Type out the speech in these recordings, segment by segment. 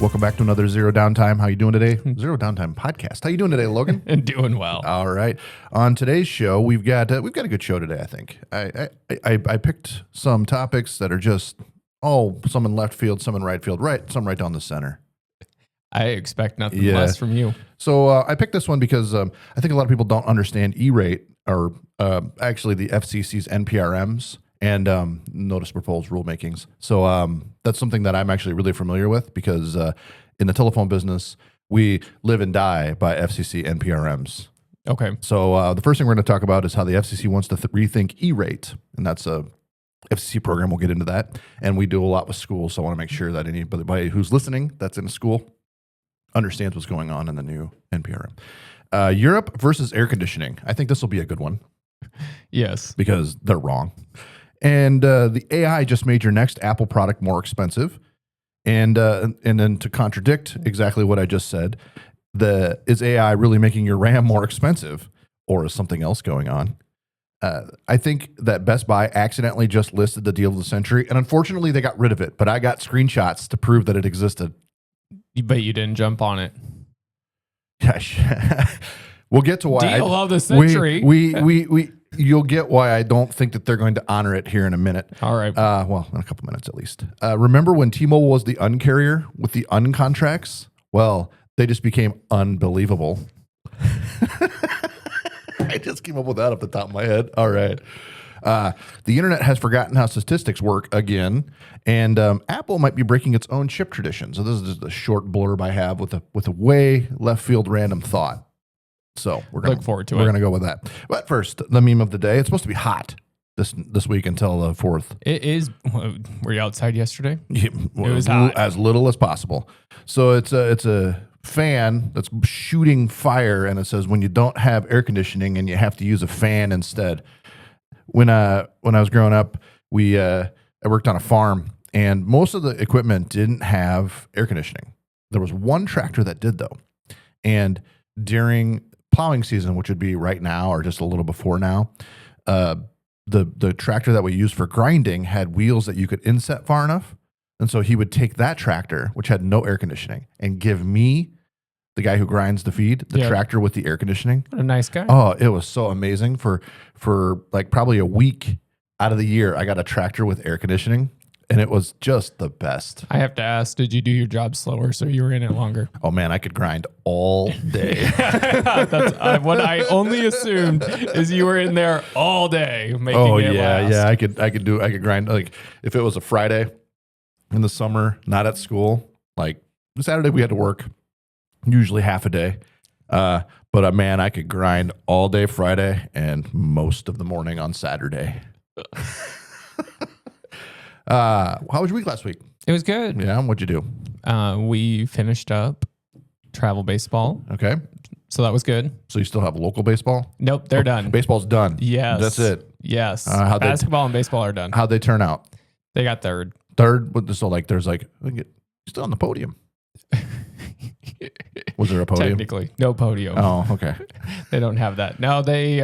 Welcome back to another Zero Downtime. How you doing today? Zero Downtime podcast. How you doing today, Logan? And doing well. All right. On today's show, we've got a good show today. I think I picked some topics that are just some in left field, some in right field, some right down the center. I expect nothing less from you. So I picked this one because I think a lot of people don't understand E-rate or actually the FCC's NPRMs and notice proposed rulemakings. So that's something that I'm actually really familiar with because in the telephone business, we live and die by FCC NPRMs. Okay. So the first thing we're going to talk about is how the FCC wants to rethink E-rate, and that's a FCC program. We'll get into that, and we do a lot with schools, so I want to make sure that anybody who's listening that's in a school understands what's going on in the new NPRM. Europe versus air conditioning. I think this will be a good one. Yes. Because they're wrong. And the AI just made your next Apple product more expensive. And then to contradict exactly what I just said, is AI really making your RAM more expensive, or is something else going on? I think that Best Buy accidentally just listed the deal of the century, and unfortunately they got rid of it, but I got screenshots to prove that it existed. But you didn't jump on it. Gosh. We'll get to why. Deal of the century. You'll get why I don't think that they're going to honor it here in a minute. All right. Well, in a couple minutes at least. Remember when T-Mobile was the uncarrier with the uncontracts? Well, they just became unbelievable. I just came up with that off the top of my head. All right. The internet has forgotten how statistics work again, and Apple might be breaking its own chip tradition. So this is just a short blurb I have with a way left field random thought. So we're gonna look forward to it. We're gonna go with that. But first, the meme of the day. It's supposed to be hot this week until the 4th. It is. Were you outside yesterday? Yeah, it was hot. As little as possible. So it's a fan that's shooting fire, and it says when you don't have air conditioning and you have to use a fan instead. When I was growing up, I worked on a farm, and most of the equipment didn't have air conditioning. There was one tractor that did though, and during plowing season, which would be right now or just a little before now, the tractor that we used for grinding had wheels that you could inset far enough, and so he would take that tractor, which had no air conditioning, and give me, the guy who grinds the feed, the tractor with the air conditioning. What a nice guy. Oh, it was so amazing. For like probably a week out of the year, I got a tractor with air conditioning, and it was just the best. I have to ask, did you do your job slower so you were in it longer? Oh man, I could grind all day. That's what I only assumed is you were in there all day making it last. Yeah. I could grind, like if it was a Friday in the summer, not at school, like Saturday we had to work. Usually half a day. But man, I could grind all day Friday and most of the morning on Saturday. How was your week last week? It was good. Yeah, what'd you do? We finished up travel baseball. Okay. So that was good. So you still have local baseball? Nope, they're done. Baseball's done. Yes. That's it. Yes. Basketball and baseball are done. How'd they turn out? They got third. Third? So like there's like, you're still on the podium. Was there a podium? Technically, no podium. Oh, okay. They don't have that. No, they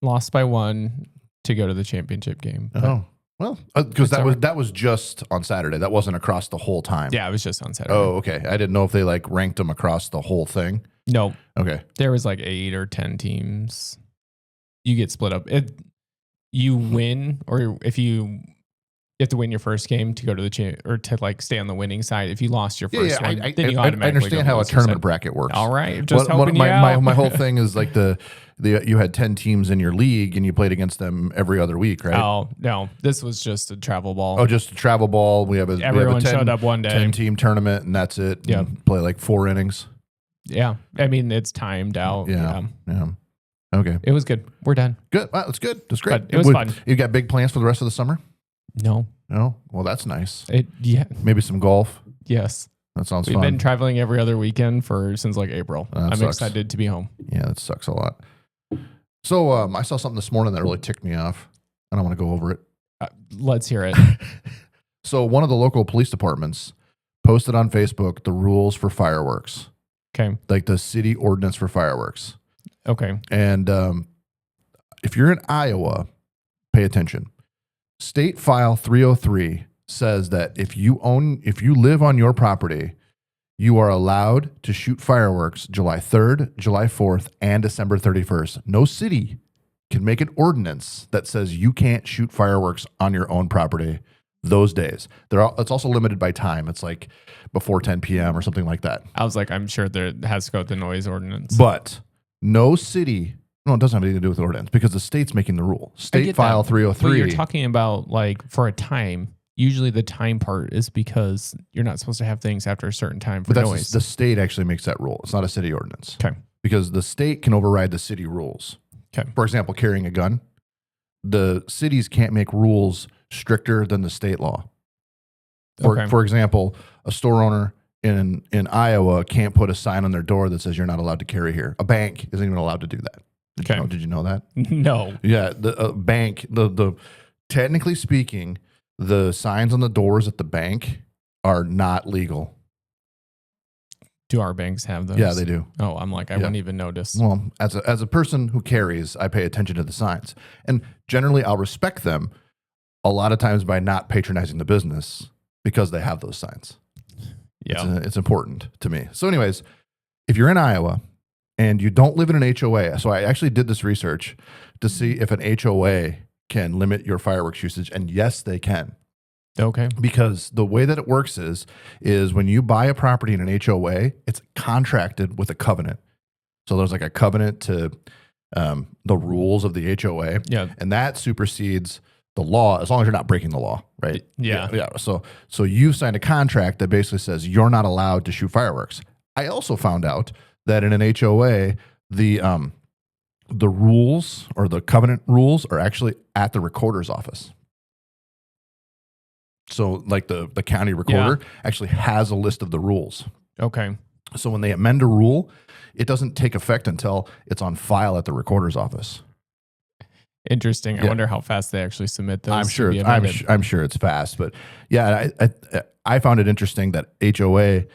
lost by 1 to go to the championship game. Oh, well, because that was just on Saturday. That wasn't across the whole time. Yeah, it was just on Saturday. Oh, okay. I didn't know if they like ranked them across the whole thing. No. Okay. There was like 8 or 10 teams. You get split up. You win, or if you have to win your first game to go to the or to like stay on the winning side. If you lost your first one, then you automatically I understand how a tournament bracket works. All right, just helping you out. My whole thing is like you had 10 teams in your league and you played against them every other week, right? Oh no, this was just a travel ball. Oh, just a travel ball. Everyone showed up one day. 10-team tournament, and that's it. Yeah, play like 4 innings. Yeah, I mean it's timed out. Yeah. Okay, it was good. We're done. Good. Wow, that's good. That's great. But it was fun. You got big plans for the rest of the summer? No. Well, that's nice. Maybe some golf. Yes. That sounds fun. We've been traveling every other weekend since like April. I'm excited to be home. Yeah, that sucks a lot. So I saw something this morning that really ticked me off. I don't want to go over it. Let's hear it. So one of the local police departments posted on Facebook the rules for fireworks. Okay. Like the city ordinance for fireworks. Okay. And if you're in Iowa, pay attention. State File 303 says that if you live on your property, you are allowed to shoot fireworks July 3rd, July 4th, and December 31st. No city can make an ordinance that says you can't shoot fireworks on your own property those days. It's also limited by time. It's like before 10 p.m. or something like that. I was like, I'm sure there has to go with the noise ordinance. But no city, no, it doesn't have anything to do with the ordinance because the state's making the rule. State File 303. But you're talking about like for a time. Usually the time part is because you're not supposed to have things after a certain time for noise. The state actually makes that rule. It's not a city ordinance. Okay. Because the state can override the city rules. Okay. For example, carrying a gun. The cities can't make rules stricter than the state law. For example, a store owner in Iowa can't put a sign on their door that says you're not allowed to carry here. A bank isn't even allowed to do that. Did you know that? No. Yeah, the bank, the technically speaking, the signs on the doors at the bank are not legal. Do our banks have those? Yeah, they do. Oh, I'm like, I wouldn't even notice. Well, as a person who carries, I pay attention to the signs. And generally, I'll respect them a lot of times by not patronizing the business because they have those signs. Yeah. It's important to me. So anyways, if you're in Iowa and you don't live in an HOA, so I actually did this research to see if an HOA can limit your fireworks usage. And yes, they can. Okay. Because the way that it works is when you buy a property in an HOA, it's contracted with a covenant. So there's like a covenant to the rules of the HOA. Yeah. And that supersedes the law as long as you're not breaking the law, right? Yeah. Yeah. So you've signed a contract that basically says you're not allowed to shoot fireworks. I also found out that in an HOA, the rules or the covenant rules are actually at the recorder's office. So like the county recorder actually has a list of the rules. Okay. So when they amend a rule, it doesn't take effect until it's on file at the recorder's office. Interesting. I wonder how fast they actually submit those. I'm sure it's fast, but yeah, I found it interesting that HOA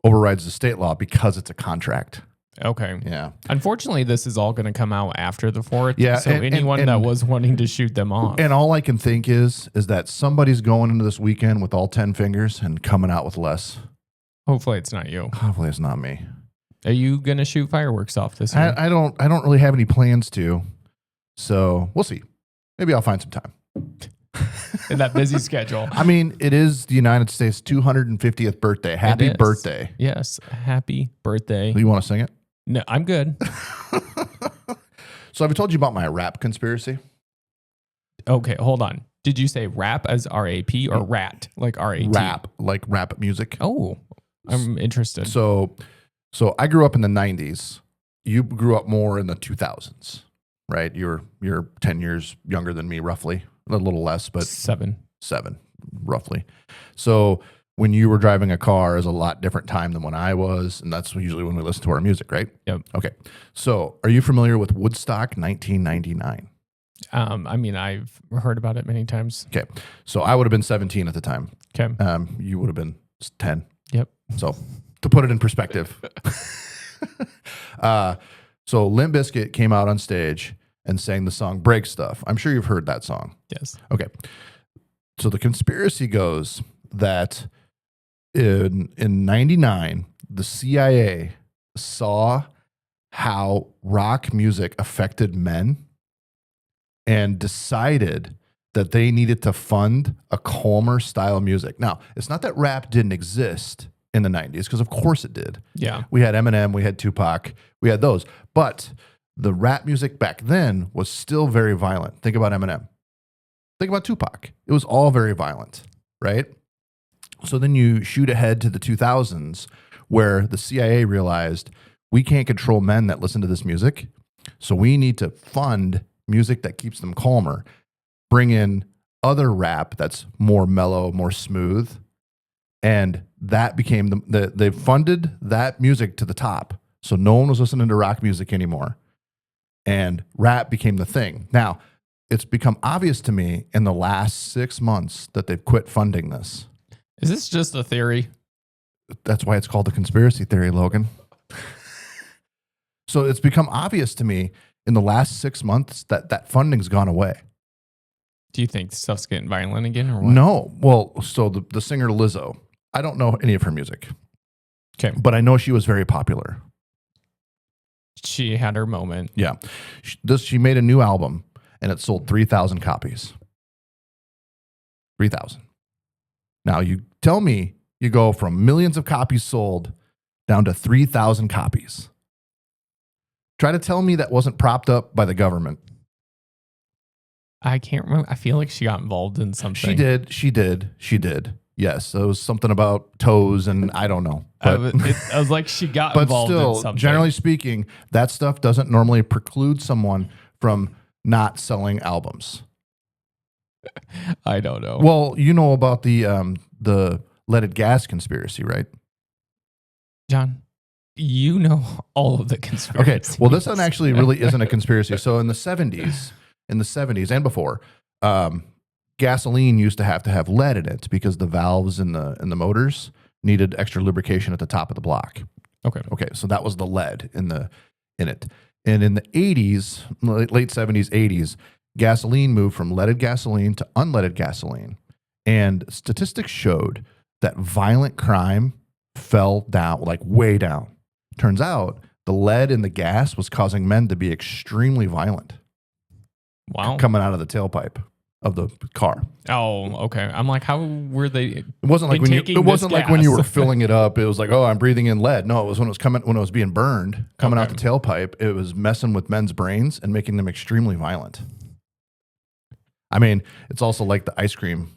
overrides the state law because it's a contract. Okay. Yeah. Unfortunately, this is all going to come out after the 4th. Yeah. So anyone that was wanting to shoot them off. And all I can think is that somebody's going into this weekend with all 10 fingers and coming out with less. Hopefully it's not you. Hopefully it's not me. Are you going to shoot fireworks off this year? I don't really have any plans to. So we'll see. Maybe I'll find some time. In that busy schedule. I mean, it is the United States' 250th birthday. Happy birthday. Yes. Happy birthday. You want to sing it? No, I'm good. So have I told you about my rap conspiracy? Okay, hold on. Did you say rap as R-A-P or rat like R-A-T? Rap, like rap music. Oh, I'm interested. So I grew up in the 90s. You grew up more in the 2000s, right? You're 10 years younger than me, roughly. A little less, but 7, roughly. So when you were driving a car is a lot different time than when I was, and that's usually when we listen to our music, right? Yep. Okay. So are you familiar with Woodstock 1999? I mean, I've heard about it many times. Okay. So I would have been 17 at the time. Okay. You would have been 10. Yep. So to put it in perspective. So Limp Bizkit came out on stage and sang the song Break Stuff. I'm sure you've heard that song. Yes. Okay. So the conspiracy goes that in 99, the CIA saw how rock music affected men and decided that they needed to fund a calmer style music. Now, it's not that rap didn't exist in the 90s, because of course it did. Yeah. We had Eminem, we had Tupac, we had those. But the rap music back then was still very violent. Think about Eminem. Think about Tupac. It was all very violent, right? So then you shoot ahead to the 2000s, where the CIA realized we can't control men that listen to this music, so we need to fund music that keeps them calmer, bring in other rap that's more mellow, more smooth, and that became they funded that music to the top. So no one was listening to rock music anymore, and rap became the thing. Now, it's become obvious to me in the last 6 months that they've quit funding this. Is this just a theory? That's why it's called the conspiracy theory, Logan. So it's become obvious to me in the last 6 months that funding's gone away. Do you think stuff's getting violent again or what? No. Well, so the singer Lizzo, I don't know any of her music. Okay. But I know she was very popular. She had her moment. Yeah. She made a new album and it sold 3,000 copies. 3,000. Now you tell me you go from millions of copies sold down to 3,000 copies. Try to tell me that wasn't propped up by the government. I can't remember. I feel like she got involved in something. She did. Yes, it was something about toes and I don't know. But, I was like, she got but involved still, in something. generally speaking, that stuff doesn't normally preclude someone from not selling albums. I don't know. Well, you know about the leaded gas conspiracy, right? John, you know all of the conspiracies. Okay, well, this one actually really isn't a conspiracy. So in the 70s and before, gasoline used to have lead in it because the valves in the motors needed extra lubrication at the top of the block. Okay, so that was the lead in it. And in the 80s, late 70s, 80s, gasoline moved from leaded gasoline to unleaded gasoline. And statistics showed that violent crime fell down, like way down. Turns out the lead in the gas was causing men to be extremely violent. Wow. Coming out of the tailpipe of the car. Oh, okay. I'm like, how were they? It wasn't like when you were filling it up. It was like, oh, I'm breathing in lead. No, it was when it was being burned, coming out the tailpipe. It was messing with men's brains and making them extremely violent. I mean, it's also like the ice cream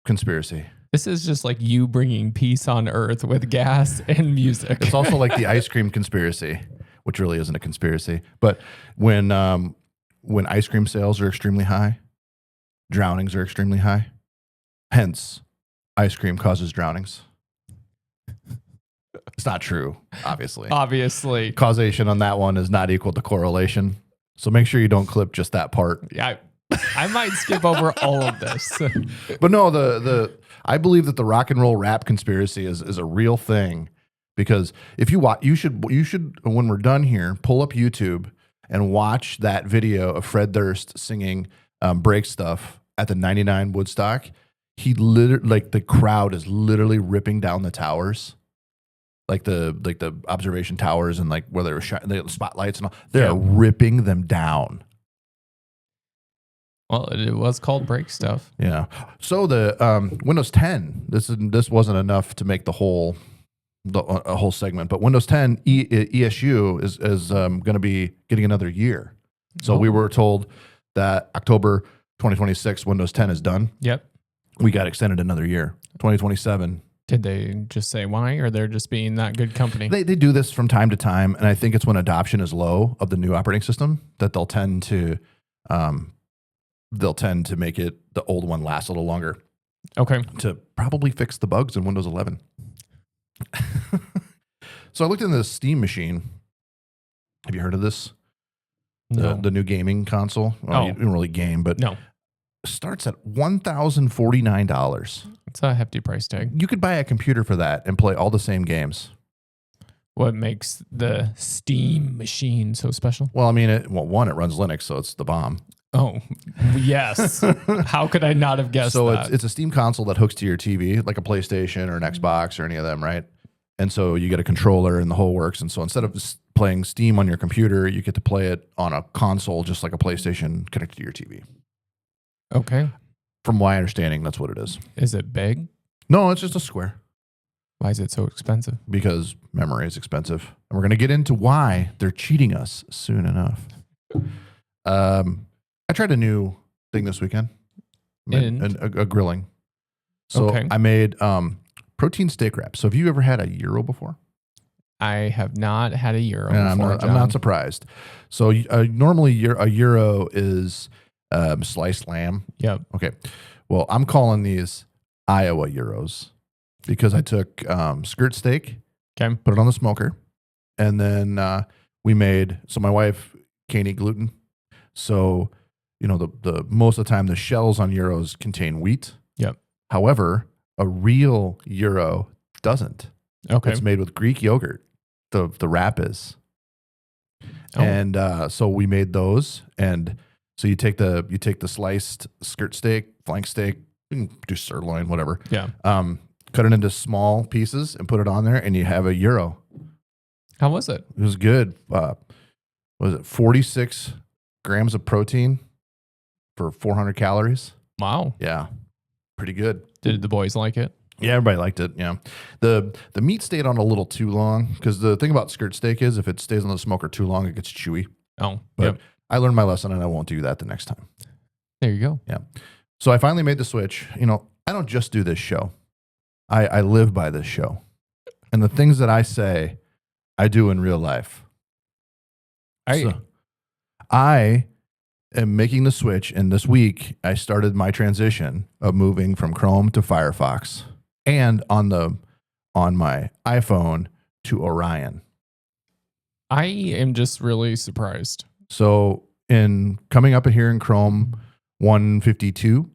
conspiracy. This is just like you bringing peace on earth with gas and music. It's also like the ice cream conspiracy, which really isn't a conspiracy. But when ice cream sales are extremely high, drownings are extremely high. Hence, ice cream causes drownings. It's not true, obviously. Obviously. Causation on that one is not equal to correlation. So make sure you don't clip just that part. Yeah, I might skip over all of this. But no, I believe that the rock and roll rap conspiracy is a real thing, because if you watch, you should when we're done here, pull up YouTube and watch that video of Fred Durst singing "Break Stuff" at the '99 Woodstock. He literally, like, the crowd is literally ripping down the towers, like the observation towers, and like where they were the spotlights and all. They're ripping them down. Well, it was called Break Stuff. Yeah. So the Windows 10. This wasn't enough to make a whole segment, but Windows 10 ESU is going to be getting another year. So we were told that October 2026 Windows 10 is done. Yep. We got extended another year, 2027. Did they just say why, or they're just being that good company? They do this from time to time, and I think it's when adoption is low of the new operating system that they'll tend to make it, the old one last a little longer. Okay. To probably fix the bugs in Windows 11. So I looked into the Steam machine. Have you heard of this? No. The new gaming console. Well, you don't really game, but no. Starts at $1,049. It's a hefty price tag. You could buy a computer for that and play all the same games. What makes the Steam machine so special? Well, I mean, it runs Linux, so it's the bomb. Oh, yes. How could I not have guessed that? So it's a Steam console that hooks to your TV, like a PlayStation or an Xbox or any of them, right? And so you get a controller and the whole works. And so instead of playing Steam on your computer, you get to play it on a console, just like a PlayStation connected to your TV. Okay. From my understanding, that's what it is. Is it big? No, it's just a square. Why is it so expensive? Because memory is expensive. And we're going to get into why they're cheating us soon enough. I tried a new thing this weekend. A grilling. So okay. I made protein steak wraps. So have you ever had a gyro before? I have not had a gyro before, I'm not surprised. So normally a gyro is sliced lamb. Yep. Okay. Well, I'm calling these Iowa gyros because I took skirt steak, put it on the smoker, and then so my wife can't eat gluten. So, the most of the time the shells on gyros contain wheat. Yep. However, a real gyro doesn't. Okay. It's made with Greek yogurt. The wrap is. Oh. And so we made those. And So you take the sliced skirt steak, flank steak, you can do sirloin, whatever. Yeah. Cut it into small pieces and put it on there, and you have a gyro. How was it? It was good. What was it 46 grams of protein for 400 calories? Wow. Yeah, pretty good. Did the boys like it? Yeah, everybody liked it. Yeah, the meat stayed on a little too long because the thing about skirt steak is if it stays on the smoker too long, it gets chewy. Oh, But yep. I learned my lesson, and I won't do that the next time. There you go. Yeah. So I finally made the switch. You know, I don't just do this show. I live by this show. And the things that I say, I do in real life. I am making the switch, and this week I started my transition of moving from Chrome to Firefox, and on my iPhone to Orion. I am just really surprised. So in coming up here in Chrome 152,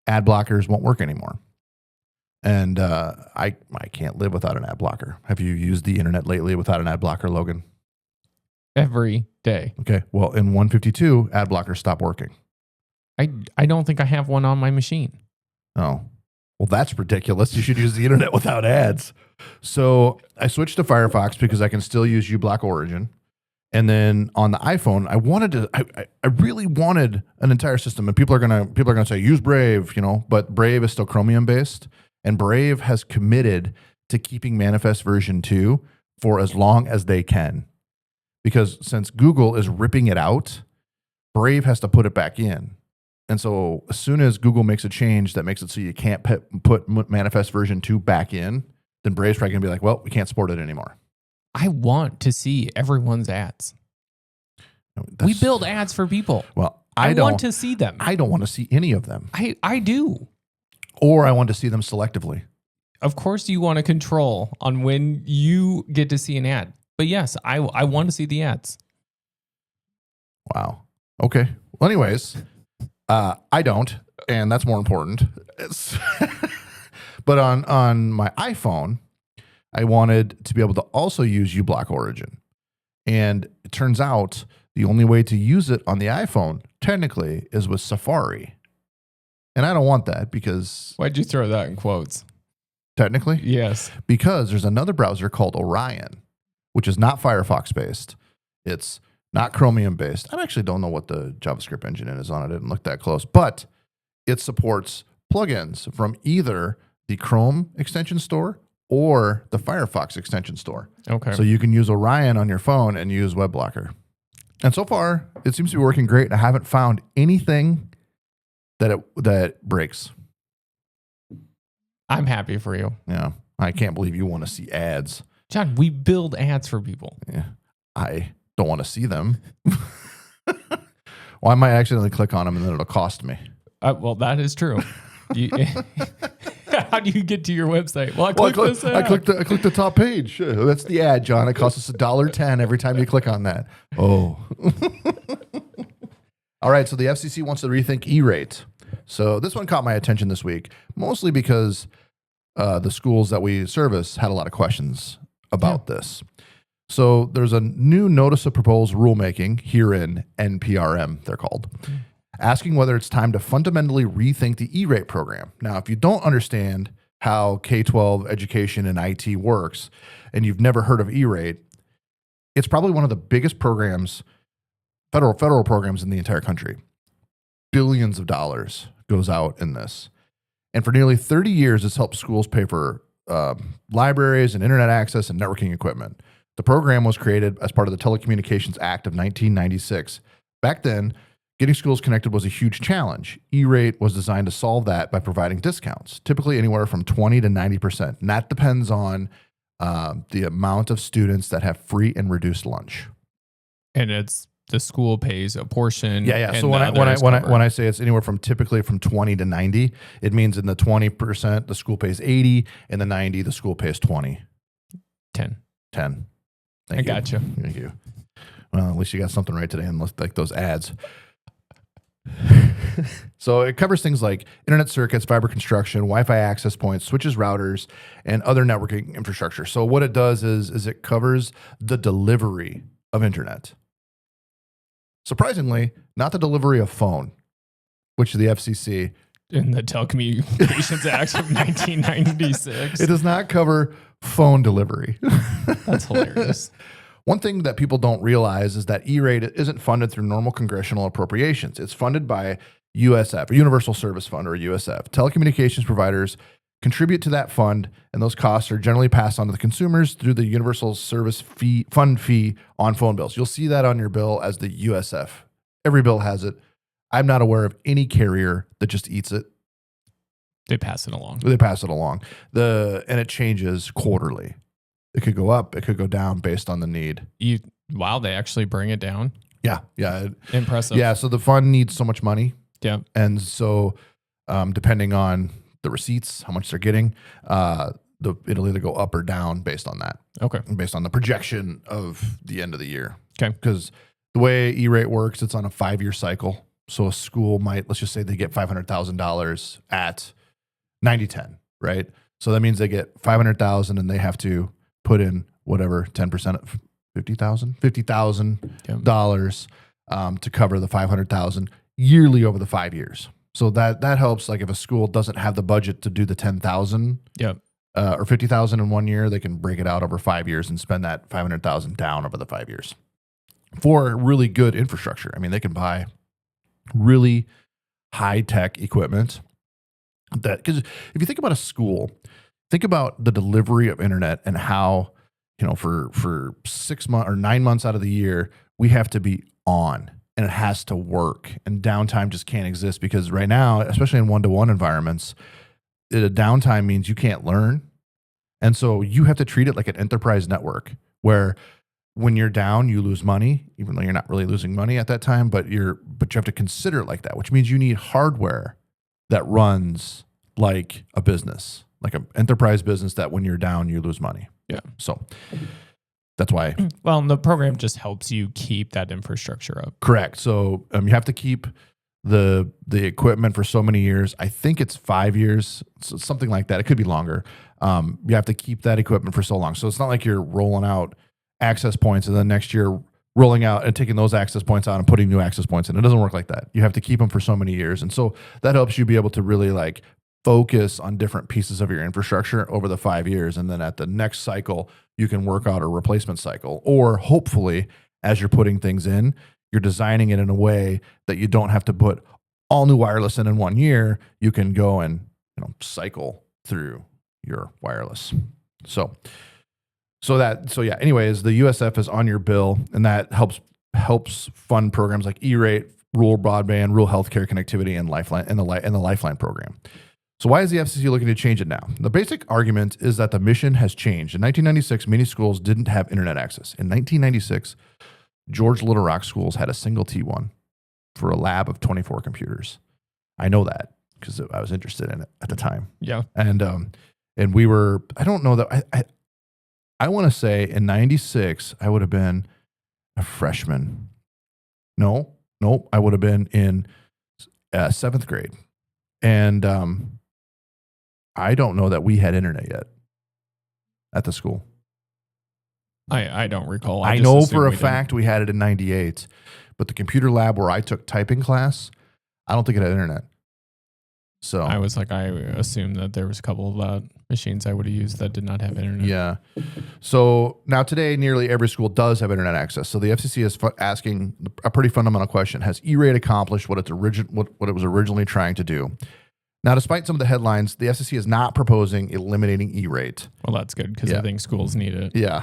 ad blockers won't work anymore. And I can't live without an ad blocker. Have you used the internet lately without an ad blocker, Logan? Every day. Okay. Well, in 152, ad blockers stop working. I don't think I have one on my machine. Oh, well, that's ridiculous. You should use the internet without ads. So I switched to Firefox because I can still use uBlock Origin. And then on the iPhone, I really wanted an entire system. And people are gonna say use Brave, but Brave is still Chromium based. And Brave has committed to keeping Manifest version 2 for as long as they can. Because since Google is ripping it out, Brave has to put it back in. And so as soon as Google makes a change that makes it so you can't put Manifest version 2 back in, then Brave's probably going to be like, well, we can't support it anymore. I want to see everyone's ads. We build ads for people. Well, I want to see them. I don't want to see any of them. I do. Or I want to see them selectively. Of course you want to control on when you get to see an ad. But yes, I want to see the ads. Wow. Okay. Well, anyways, I don't, and that's more important. But on my iPhone, I wanted to be able to also use uBlock Origin. And it turns out the only way to use it on the iPhone, technically, is with Safari. And I don't want that because... Why'd you throw that in quotes? Technically? Yes. Because there's another browser called Orion, which is not Firefox-based. It's not Chromium-based. I actually don't know what the JavaScript engine is on it. I didn't look that close. But it supports plugins from either the Chrome extension store or the Firefox extension store. Okay. So you can use Orion on your phone and use WebBlocker. And so far, it seems to be working great. I haven't found anything that breaks. I'm happy for you. Yeah. I can't believe you want to see ads. John, we build ads for people. Yeah. I don't want to see them. Well, I might accidentally click on them and then it'll cost me. Well, that is true. How do you get to your website? Well, I clicked the top page. That's the ad, John. It costs us $1.10 every time you click on that. Oh. All right. So the FCC wants to rethink E-rate. So this one caught my attention this week, mostly because the schools that we service had a lot of questions about this. So there's a new notice of proposed rulemaking here in NPRM, they're called, asking whether it's time to fundamentally rethink the E-rate program. Now, if you don't understand how K-12 education and IT works, and you've never heard of E-rate, it's probably one of the biggest programs, federal programs in the entire country. Billions of dollars goes out in this. And for nearly 30 years, it's helped schools pay for libraries and internet access and networking equipment. The program was created as part of the Telecommunications Act of 1996. Back then, getting schools connected was a huge challenge. E-rate was designed to solve that by providing discounts, typically anywhere from 20 to 90%. And that depends on the amount of students that have free and reduced lunch. And it's the school pays a portion. Yeah. So when I say it's anywhere from typically from 20 to 90, it means in the 20% the school pays 80, and the 90 the school pays 20. 10. Thank you. Gotcha. Thank you. Well, at least you got something right today, unless like those ads. So it covers things like internet circuits, fiber construction, Wi-Fi access points, switches, routers, and other networking infrastructure. So what it does is it covers the delivery of internet. Surprisingly, not the delivery of phone, which the FCC In the Telecommunications Act of 1996. it does not cover phone delivery. That's hilarious. One thing that people don't realize is that E-rate isn't funded through normal congressional appropriations. It's funded by USF, a Universal Service Fund, or USF. Telecommunications providers contribute to that fund, and those costs are generally passed on to the consumers through the Universal Service Fund fee on phone bills. You'll see that on your bill as the USF. Every bill has it. I'm not aware of any carrier that just eats it. They pass it along. They pass it along. And it changes quarterly. It could go up, it could go down based on the need. Wow, they actually bring it down. Yeah. Impressive. Yeah, so the fund needs so much money. Yeah. And so depending on the receipts, how much they're getting, it'll either go up or down based on that. Okay. Based on the projection of the end of the year. Okay. Because the way E-rate works, it's on a 5-year cycle. So a school might, let's just say they get $500,000 at 90/10, right? So that means they get $500,000 and they have to put in whatever 10% of $50,000 to cover the $500,000 yearly over the 5 years. So that helps. Like if a school doesn't have the budget to do the $10,000 or $50,000 in 1 year, they can break it out over 5 years and spend that $500,000 down over the 5 years for really good infrastructure. I mean, they can buy really high tech equipment because if you think about a school, think about the delivery of internet and how, for 6 months or 9 months out of the year, we have to be on and it has to work, and downtime just can't exist because right now, especially in one-to-one environments, the downtime means you can't learn. And so you have to treat it like an enterprise network where when you're down, you lose money, even though you're not really losing money at that time, but you have to consider it like that, which means you need hardware that runs like a business, like an enterprise business that when you're down, you lose money. Yeah. So that's why. Well, the program just helps you keep that infrastructure up. Correct. So you have to keep the equipment for so many years. I think it's 5 years, something like that. It could be longer. You have to keep that equipment for so long. So it's not like you're rolling out access points and then next year rolling out and taking those access points out and putting new access points in. It doesn't work like that. You have to keep them for so many years. And so that helps you be able to really like focus on different pieces of your infrastructure over the 5 years. And then at the next cycle, you can work out a replacement cycle. Or hopefully, as you're putting things in, you're designing it in a way that you don't have to put all new wireless in 1 year. You can go and cycle through your wireless. So yeah, anyways, the USF is on your bill, and that helps fund programs like E-rate, rural broadband, rural healthcare connectivity, and Lifeline and the Lifeline program. So why is the FCC looking to change it now? The basic argument is that the mission has changed. In 1996, many schools didn't have internet access. In 1996, George Little Rock schools had a single T1 for a lab of 24 computers. I know that because I was interested in it at the time. Yeah. And we were, I don't know that, I want to say in 96, I would have been a freshman. No, I would have been in 7th grade. And I don't know that we had internet yet at the school. I don't recall. I know for a fact we had it in 98, but the computer lab where I took typing class, I don't think it had internet. So I assumed that there was a couple of machines I would have used that did not have internet. Yeah. So now today, nearly every school does have internet access. So the FCC is asking a pretty fundamental question: has E-rate accomplished what it was originally trying to do? Now, despite some of the headlines, the FCC is not proposing eliminating E-rate. Well, that's good because I think schools need it. Yeah.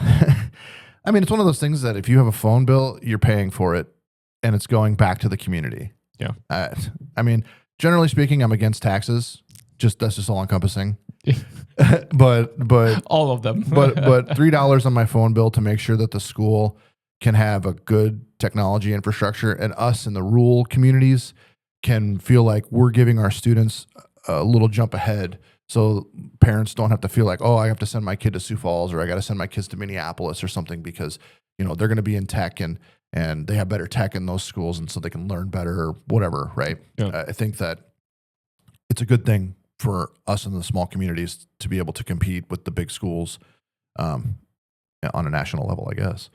I mean, it's one of those things that if you have a phone bill, you're paying for it, and it's going back to the community. Yeah. I mean, generally speaking, I'm against taxes. That's just all encompassing. but all of them. but $3 on my phone bill to make sure that the school can have a good technology infrastructure, and us in the rural communities can feel like we're giving our students a little jump ahead, so parents don't have to feel like, oh, I have to send my kid to Sioux Falls, or I got to send my kids to Minneapolis or something, because they're going to be in tech and they have better tech in those schools, and so they can learn better or whatever, right? Yeah. I think that it's a good thing for us in the small communities to be able to compete with the big schools on a national level, I guess.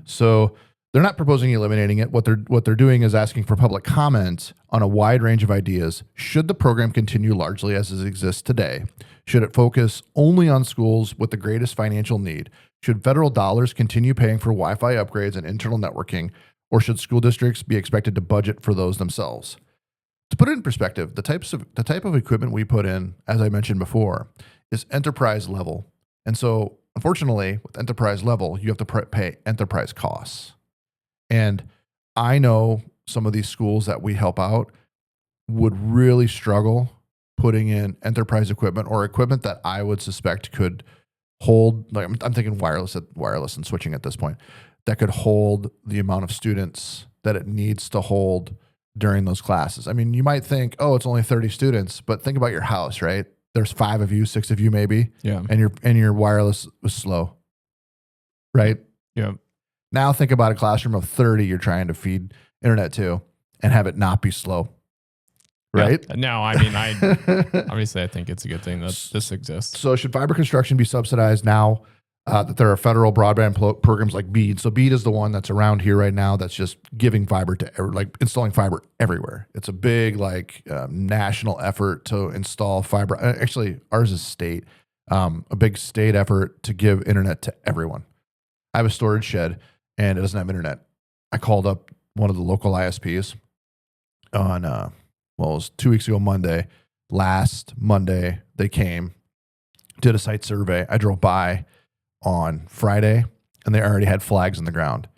So They're not proposing eliminating it. What they're doing is asking for public comment on a wide range of ideas. Should the program continue largely as it exists today? Should it focus only on schools with the greatest financial need? Should federal dollars continue paying for Wi-Fi upgrades and internal networking, or should school districts be expected to budget for those themselves? To put it in perspective, the type of equipment we put in, as I mentioned before, is enterprise level. And so, unfortunately, with enterprise level, you have to pay enterprise costs. And I know some of these schools that we help out would really struggle putting in enterprise equipment or equipment that I would suspect could hold, like I'm thinking wireless and switching at this point, that could hold the amount of students that it needs to hold during those classes. I mean, you might think, oh, it's only 30 students, but think about your house, right? There's 5 of you, 6 of you maybe. Yeah. And your wireless was slow. Right? Yeah. Now think about a classroom of 30 you're trying to feed internet to and have it not be slow. Right? Yeah. No, I mean, obviously I think it's a good thing that this exists. So should fiber construction be subsidized now that there are federal broadband programs like BEAD? So BEAD is the one that's around here right now that's just giving fiber to, like installing fiber everywhere. It's a big national effort to install fiber. Actually, ours is state, a big state effort to give internet to everyone. I have a storage shed and it doesn't have internet. I called up one of the local ISPs on, it was 2 weeks ago Monday. Last Monday, they came, did a site survey. I drove by on Friday, and they already had flags in the ground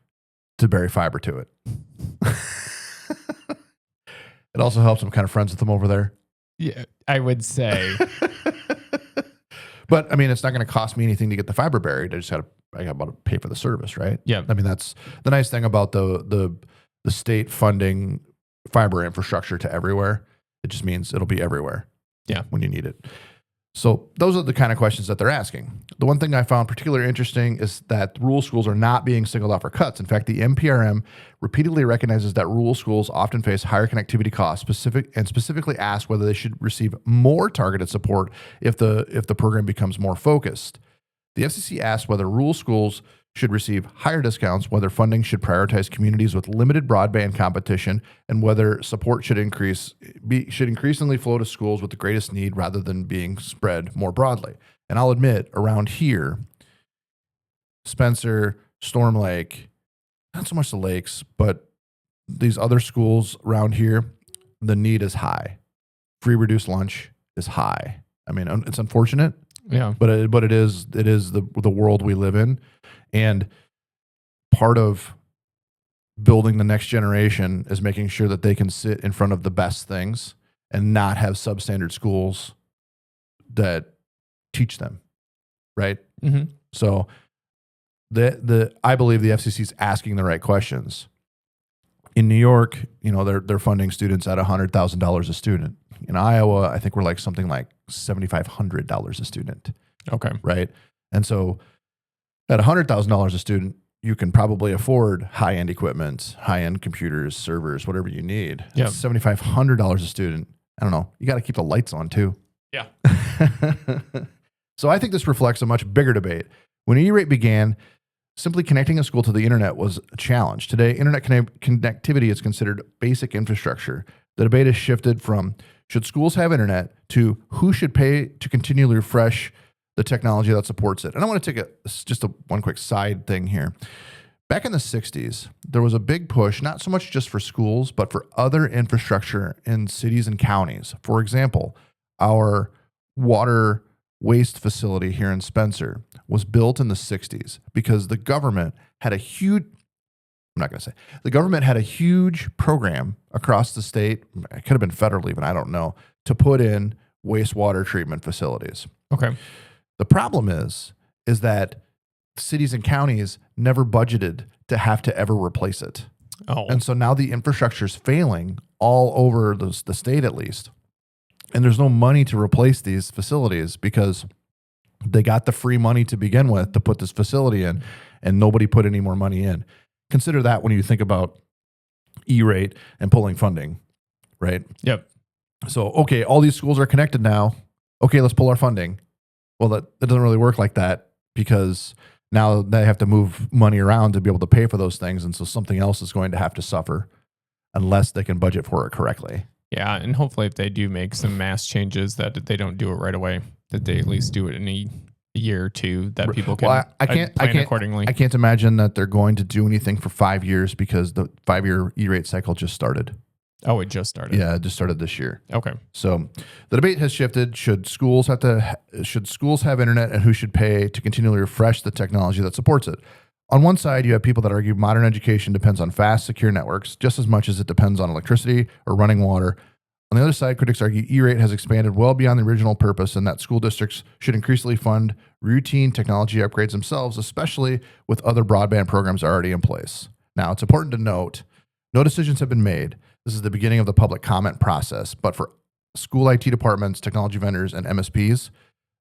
to bury fiber to it. It also helps. I'm kind of friends with them over there. Yeah, I would say. But I mean, it's not going to cost me anything to get the fiber buried. I got to pay for the service, right? Yeah. I mean, that's the nice thing about the state funding fiber infrastructure to everywhere. It just means it'll be everywhere. Yeah. When you need it. So those are the kind of questions that they're asking. The one thing I found particularly interesting is that rural schools are not being singled out for cuts. In fact, the NPRM repeatedly recognizes that rural schools often face higher connectivity costs, specifically asks whether they should receive more targeted support if the program becomes more focused. The FCC asked whether rural schools should receive higher discounts, whether funding should prioritize communities with limited broadband competition, and whether support should increasingly flow to schools with the greatest need rather than being spread more broadly. And I'll admit, around here, Spencer, Storm Lake, not so much the lakes, but these other schools around here, the need is high. Free reduced lunch is high. I mean, it's unfortunate. Yeah. But it is the world we live in. And part of building the next generation is making sure that they can sit in front of the best things and not have substandard schools that teach them, right? Mm-hmm. So I believe the FCC is asking the right questions. In New York, they're funding students at $100,000 a student. In Iowa, I think we're like something like $7,500 a student. Okay. Right. And so at $100,000 a student, you can probably afford high-end equipment, high-end computers, servers, whatever you need. Yeah. $7,500 a student. I don't know. You got to keep the lights on too. Yeah. So I think this reflects a much bigger debate. When E-rate began, simply connecting a school to the internet was a challenge. Today, internet connectivity is considered basic infrastructure. The debate has shifted from should schools have internet to who should pay to continually refresh the technology that supports it. And I want to take one quick side thing here. Back in the 60s, there was a big push, not so much just for schools, but for other infrastructure in cities and counties. For example, our water waste facility here in Spencer was built in the 60s because the government had a huge program across the state. It could have been federal even, I don't know, to put in wastewater treatment facilities. Okay. The problem is that cities and counties never budgeted to have to ever replace it. Oh. And so now the infrastructure is failing all over the state at least. And there's no money to replace these facilities because they got the free money to begin with to put this facility in, and nobody put any more money in. Consider that when you think about E-rate and pulling funding, right? Yep. So, okay, all these schools are connected now. Okay, let's pull our funding. Well, that doesn't really work like that because Now they have to move money around to be able to pay for those things. And so something else is going to have to suffer unless they can budget for it correctly. Yeah, and hopefully if they do make some mass changes that they don't do it right away, that they at least do it in a year or two, that people can plan accordingly. I can't imagine that they're going to do anything for 5 years because the 5-year E-rate cycle just started. Oh, it just started. Yeah, it just started this year. Okay. So the debate has shifted. Should schools have internet, and who should pay to continually refresh the technology that supports it? On one side, you have people that argue modern education depends on fast, secure networks just as much as it depends on electricity or running water. On the other side, critics argue E-rate has expanded well beyond the original purpose and that school districts should increasingly fund routine technology upgrades themselves, especially with other broadband programs already in place. Now, it's important to note, no decisions have been made. This is the beginning of the public comment process, but for school IT departments, technology vendors, and MSPs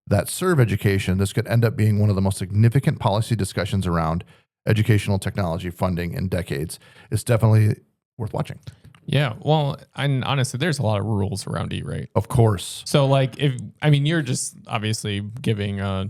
that serve education, this could end up being one of the most significant policy discussions around educational technology funding in decades. It's definitely worth watching. Yeah, well, and honestly, there's a lot of rules around E-rate. Of course. So, like, you're just obviously giving a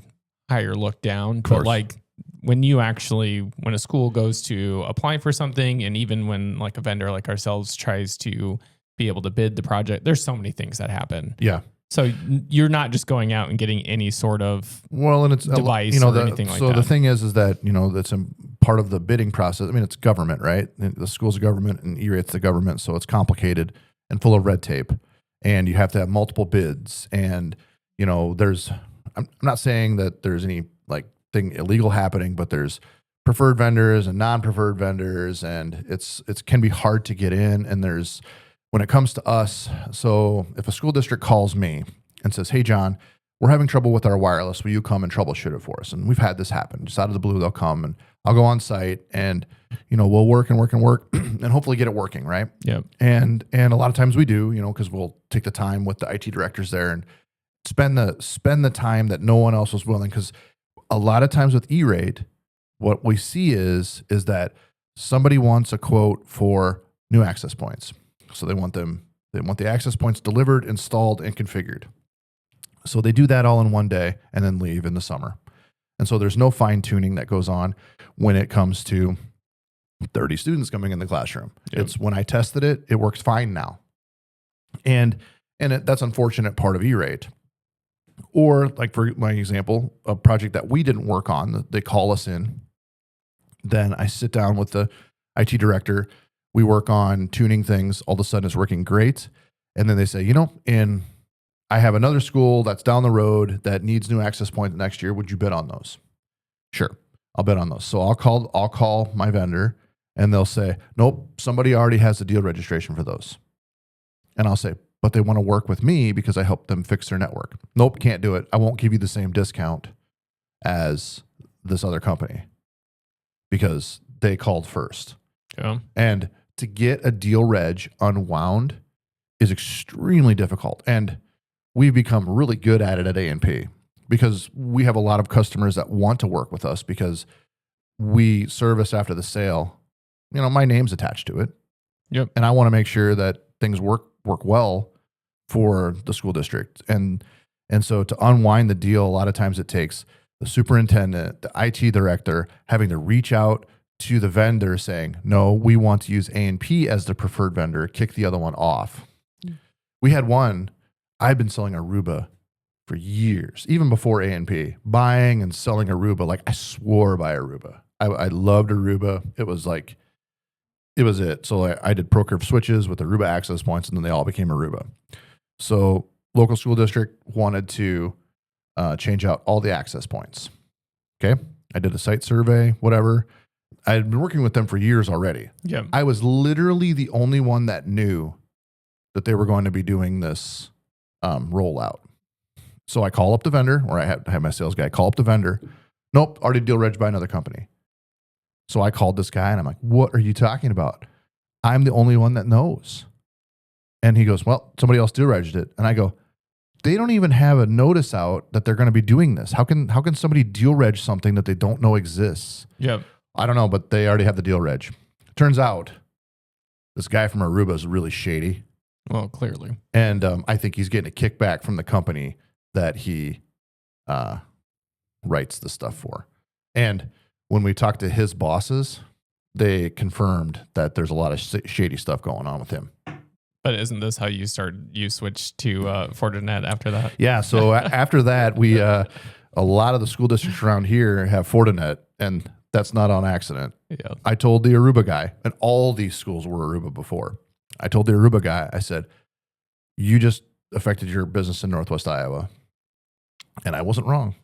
higher look down, but like when a school goes to apply for something, and even when like a vendor like ourselves tries to be able to bid the project, there's so many things that happen. Yeah. So you're not just going out and getting any sort of and it's device or anything like that. So the thing is that that's a part of the bidding process. I mean, it's government, right? The school's a government, and E-rate's the government, so it's complicated and full of red tape, and you have to have multiple bids. And I'm not saying that there's any like thing illegal happening, but there's preferred vendors and non-preferred vendors, and it can be hard to get in. And there's when it comes to us, so if a school district calls me and says, "Hey, John, we're having trouble with our wireless. Will you come and troubleshoot it for us?" And we've had this happen. Just out of the blue, they'll come, and I'll go on site, and we'll work and hopefully get it working, right? Yeah. And a lot of times we do, because we'll take the time with the IT directors there and spend the time that no one else was willing. Because a lot of times with E-rate, what we see is that somebody wants a quote for new access points. So they want the access points delivered, installed, and configured. So they do that all in one day and then leave in the summer. And so there's no fine tuning that goes on when it comes to 30 students coming in the classroom. Yep. It's when I tested it, it works fine now. And that's unfortunate part of E-rate. Or like for my example, a project that we didn't work on, they call us in. Then I sit down with the IT director. We work on tuning things. All of a sudden it's working great. And then they say, I have another school that's down the road that needs new access points next year. Would you bid on those? Sure, I'll bid on those. So I'll call my vendor, and they'll say, nope, somebody already has the deal registration for those. And I'll say, but they want to work with me because I helped them fix their network. Nope, can't do it. I won't give you the same discount as this other company because they called first. Yeah. And to get a deal reg unwound is extremely difficult. And we've become really good at it at A&P because we have a lot of customers that want to work with us because we service after the sale. My name's attached to it. Yep. And I want to make sure that things work well for the school district. And so to unwind the deal, a lot of times it takes the superintendent, the IT director having to reach out to the vendor saying, no, we want to use A&P as the preferred vendor, kick the other one off. We had one, I'd been selling Aruba for years, even before A&P, buying and selling Aruba. Like I swore by Aruba. I loved Aruba. It was it. So I did ProCurve switches with Aruba access points, and then they all became Aruba. So local school district wanted to change out all the access points. Okay. I did a site survey, whatever. I had been working with them for years already. Yeah. I was literally the only one that knew that they were going to be doing this rollout. So I call up the vendor, or I had my sales guy call up the vendor. Nope, already deal reg by another company. So I called this guy and I'm like, what are you talking about? I'm the only one that knows. And he goes, well, somebody else deal regged it. And I go, they don't even have a notice out that they're going to be doing this. How can somebody deal reg something that they don't know exists? Yep. I don't know, but they already have the deal reg. Turns out this guy from Aruba is really shady. Well, clearly. And I think he's getting a kickback from the company that he writes the stuff for. And when we talked to his bosses, they confirmed that there's a lot of shady stuff going on with him. But isn't this how you switched to Fortinet after that? Yeah. So after that, we a lot of the school districts around here have Fortinet, and that's not on accident. Yeah. I told the Aruba guy, and all these schools were Aruba before. I told the Aruba guy, I said, you just affected your business in Northwest Iowa. And I wasn't wrong.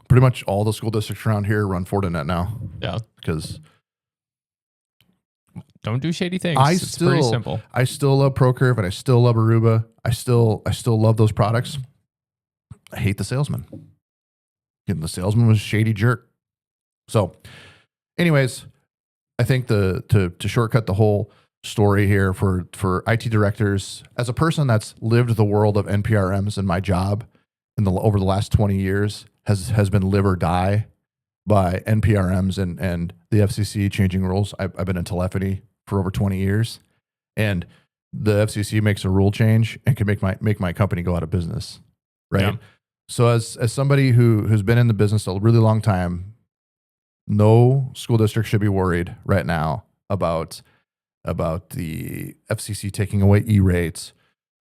Pretty much all the school districts around here run Fortinet now. Yeah. Because don't do shady things. It's pretty simple. I still love ProCurve and I still love Aruba. I still love those products. I hate the salesman. And the salesman was a shady jerk. So anyways, I think to shortcut the whole story here for IT directors, as a person that's lived the world of NPRMs in my job over the last 20 years has been live or die by NPRMs and the FCC changing rules. I've been in telephony for over 20 years, and the FCC makes a rule change and can make my company go out of business. Right. Yeah. So as somebody who's been in the business a really long time, no school district should be worried right now about the FCC taking away E-rates.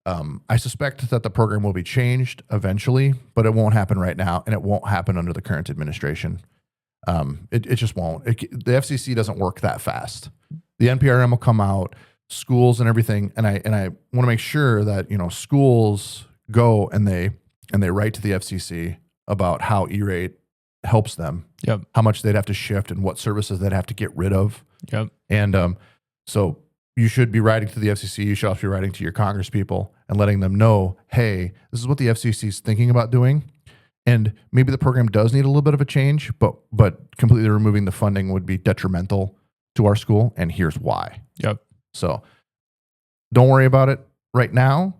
I suspect that the program will be changed eventually, but it won't happen right now, and it won't happen under the current administration. It just won't. The FCC doesn't work that fast. The NPRM will come out, schools and everything, and I want to make sure that schools go and they write to the FCC about how E-rate helps them. Yep. How much they'd have to shift and what services they'd have to get rid of. Yep. And so you should be writing to the FCC. You should also be writing to your Congress people and letting them know, hey, this is what the FCC is thinking about doing. And maybe the program does need a little bit of a change, but completely removing the funding would be detrimental to our school. And here's why. Yep. So don't worry about it right now.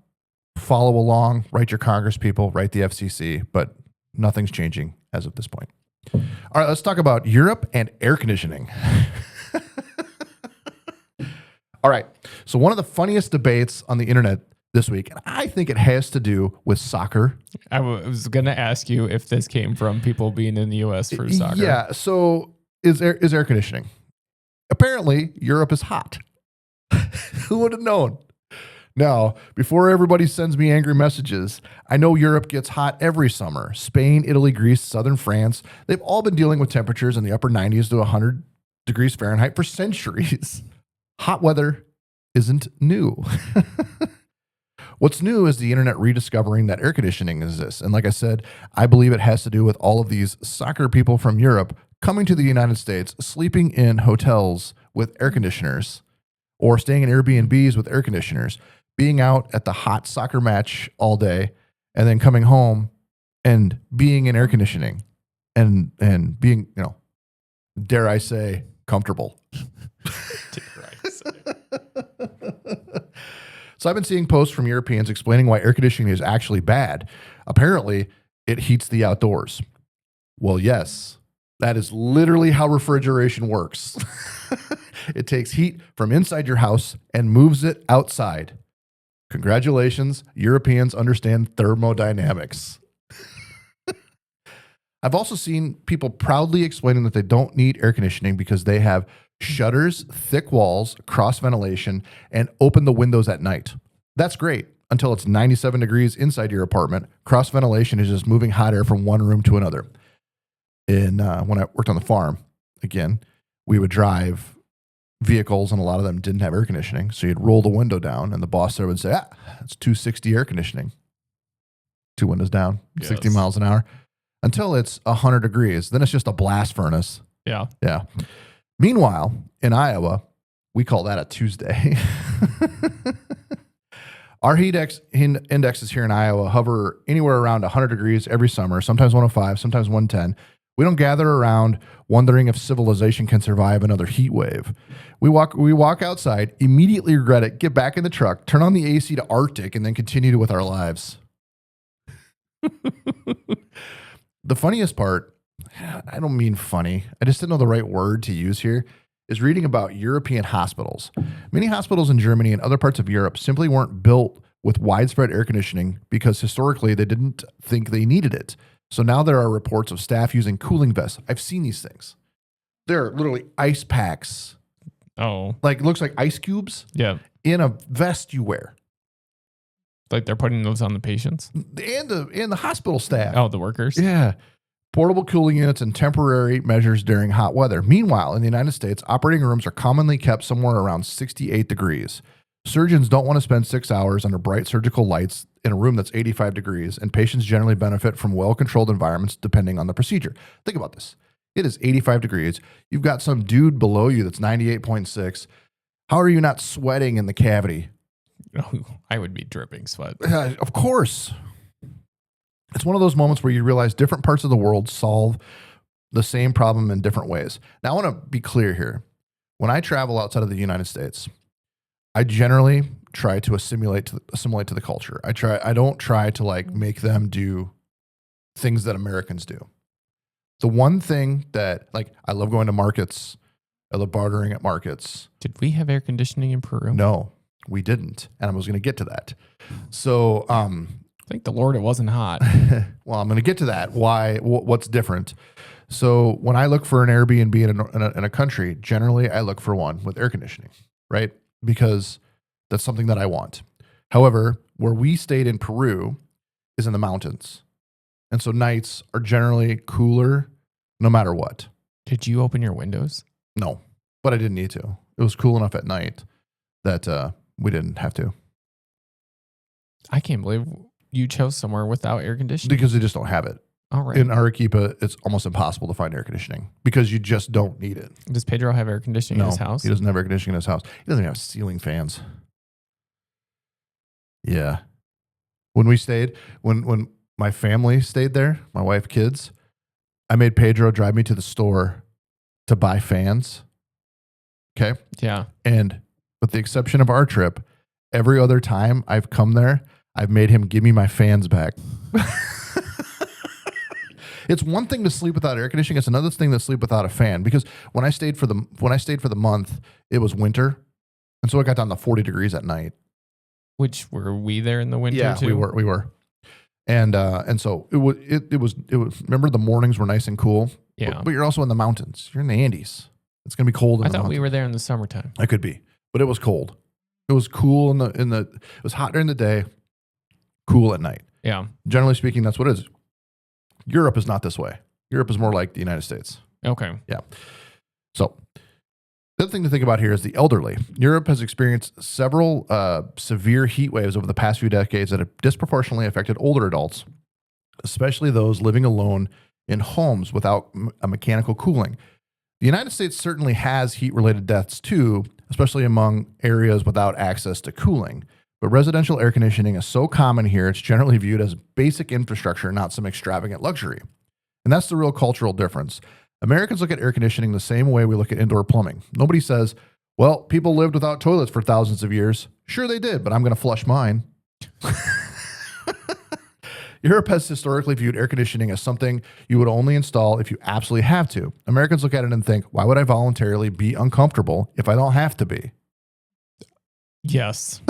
Follow along, write your Congress people, write the FCC, but nothing's changing as of this point. All right, let's talk about Europe and air conditioning. All right. So one of the funniest debates on the internet this week, and I think it has to do with soccer. I was going to ask you if this came from people being in the U.S. for soccer. Yeah. So is air conditioning. Apparently, Europe is hot. Who would have known? Now, before everybody sends me angry messages, I know Europe gets hot every summer. Spain, Italy, Greece, southern France, they've all been dealing with temperatures in the upper 90s to 100 degrees Fahrenheit for centuries. Hot weather isn't new. What's new is the internet rediscovering that air conditioning exists. And like I said, I believe it has to do with all of these soccer people from Europe coming to the United States, sleeping in hotels with air conditioners or staying in Airbnbs with air conditioners, being out at the hot soccer match all day and then coming home and being in air conditioning and being, dare I say, comfortable. So I've been seeing posts from Europeans explaining why air conditioning is actually bad. Apparently, it heats the outdoors. Well, yes, that is literally how refrigeration works. It takes heat from inside your house and moves it outside. Congratulations, Europeans understand thermodynamics. I've also seen people proudly explaining that they don't need air conditioning because they have shutters, thick walls, cross ventilation, and open the windows at night. That's great until it's 97 degrees inside your apartment. Cross ventilation is just moving hot air from one room to another. When I worked on the farm, again, we would drive vehicles and a lot of them didn't have air conditioning. So you'd roll the window down and the boss there would say, it's 260 air conditioning. 2 windows down, 60 miles an hour until it's 100 degrees. Then it's just a blast furnace. Yeah. Yeah. Meanwhile, in Iowa, we call that a Tuesday. Our heat indexes here in Iowa hover anywhere around 100 degrees every summer, sometimes 105, sometimes 110. We don't gather around wondering if civilization can survive another heat wave. We walk outside, immediately regret it, get back in the truck, turn on the AC to Arctic, and then continue with our lives. The funniest part, I don't mean funny, I just didn't know the right word to use here, is reading about European hospitals. Many hospitals in Germany and other parts of Europe simply weren't built with widespread air conditioning because historically they didn't think they needed it. So now there are reports of staff using cooling vests. I've seen these things. They're literally ice packs. Oh. Like, it looks like ice cubes Yeah. in a vest you wear. Like they're putting those on the patients? And the hospital staff. Oh, the workers? Yeah. Portable cooling units and temporary measures during hot weather. Meanwhile, in the United States, operating rooms are commonly kept somewhere around 68 degrees. Surgeons don't want to spend 6 hours under bright surgical lights in a room that's 85 degrees, and patients generally benefit from well-controlled environments depending on the procedure. Think about this. It is 85 degrees. You've got some dude below you that's 98.6. How are you not sweating in the cavity? Oh, I would be dripping sweat. Of course. It's one of those moments where you realize different parts of the world solve the same problem in different ways. Now, I want to be clear here. When I travel outside of the United States, I generally try to assimilate to the culture. I don't try to like make them do things that Americans do. The one thing that, like, I love going to markets. I love bartering at markets. Did we have air conditioning in Peru? No, we didn't. And I was going to get to that. So, thank the Lord it wasn't hot. well, I'm going to get to that. What's different? So when I look for an Airbnb in a country, generally I look for one with air conditioning, right? Because that's something that I want. However, where we stayed in Peru is in the mountains. And so nights are generally cooler no matter what. Did you open your windows? No, but I didn't need to. It was cool enough at night that we didn't have to. I can't believe you chose somewhere without air conditioning. Because they just don't have it. All right. In Arequipa, it's almost impossible to find air conditioning because you just don't need it. Does Pedro have air conditioning in his house? He doesn't have air conditioning in his house. He doesn't even have ceiling fans. Yeah. When my family stayed there, my wife, kids, I made Pedro drive me to the store to buy fans. Okay. Yeah. And with the exception of our trip, every other time I've come there, I've made him give me my fans back. It's one thing to sleep without air conditioning. It's another thing to sleep without a fan. Because when I stayed for the month, it was winter, and so it got down to 40 degrees at night. Which were we there in the winter? Yeah, too? we were, and so it was. Remember, the mornings were nice and cool. Yeah, but you're also in the mountains. You're in the Andes. It's gonna be cold. I thought we were there in the summertime. I could be, but it was cold. It was cool it was hot during the day, cool at night. Yeah. Generally speaking, that's what it is. Europe is not this way. Europe is more like the United States. Okay. Yeah. So the other thing to think about here is the elderly. Europe has experienced several severe heat waves over the past few decades that have disproportionately affected older adults, especially those living alone in homes without a mechanical cooling. The United States certainly has heat-related deaths too, especially among areas without access to cooling. But residential air conditioning is so common here, it's generally viewed as basic infrastructure, not some extravagant luxury. And that's the real cultural difference. Americans look at air conditioning the same way we look at indoor plumbing. Nobody says, well, people lived without toilets for thousands of years. Sure they did, but I'm going to flush mine. Europe has historically viewed air conditioning as something you would only install if you absolutely have to. Americans look at it and think, why would I voluntarily be uncomfortable if I don't have to be? Yes.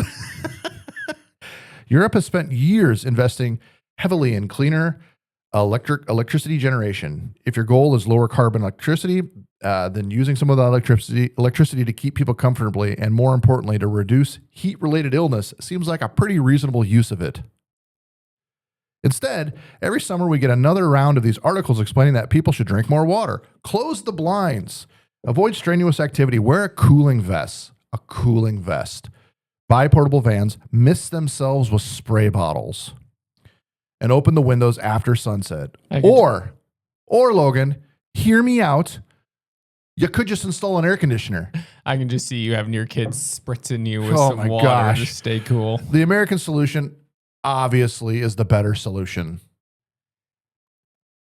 Europe has spent years investing heavily in cleaner electricity generation. If your goal is lower carbon electricity, then using some of that electricity to keep people comfortably and, more importantly, to reduce heat-related illness seems like a pretty reasonable use of it. Instead, every summer we get another round of these articles explaining that people should drink more water, close the blinds, avoid strenuous activity, wear a cooling vest, buy portable fans, mist themselves with spray bottles, and open the windows after sunset. Or Logan, hear me out. You could just install an air conditioner. I can just see you having your kids spritzing you with some water to stay cool. The American solution obviously is the better solution.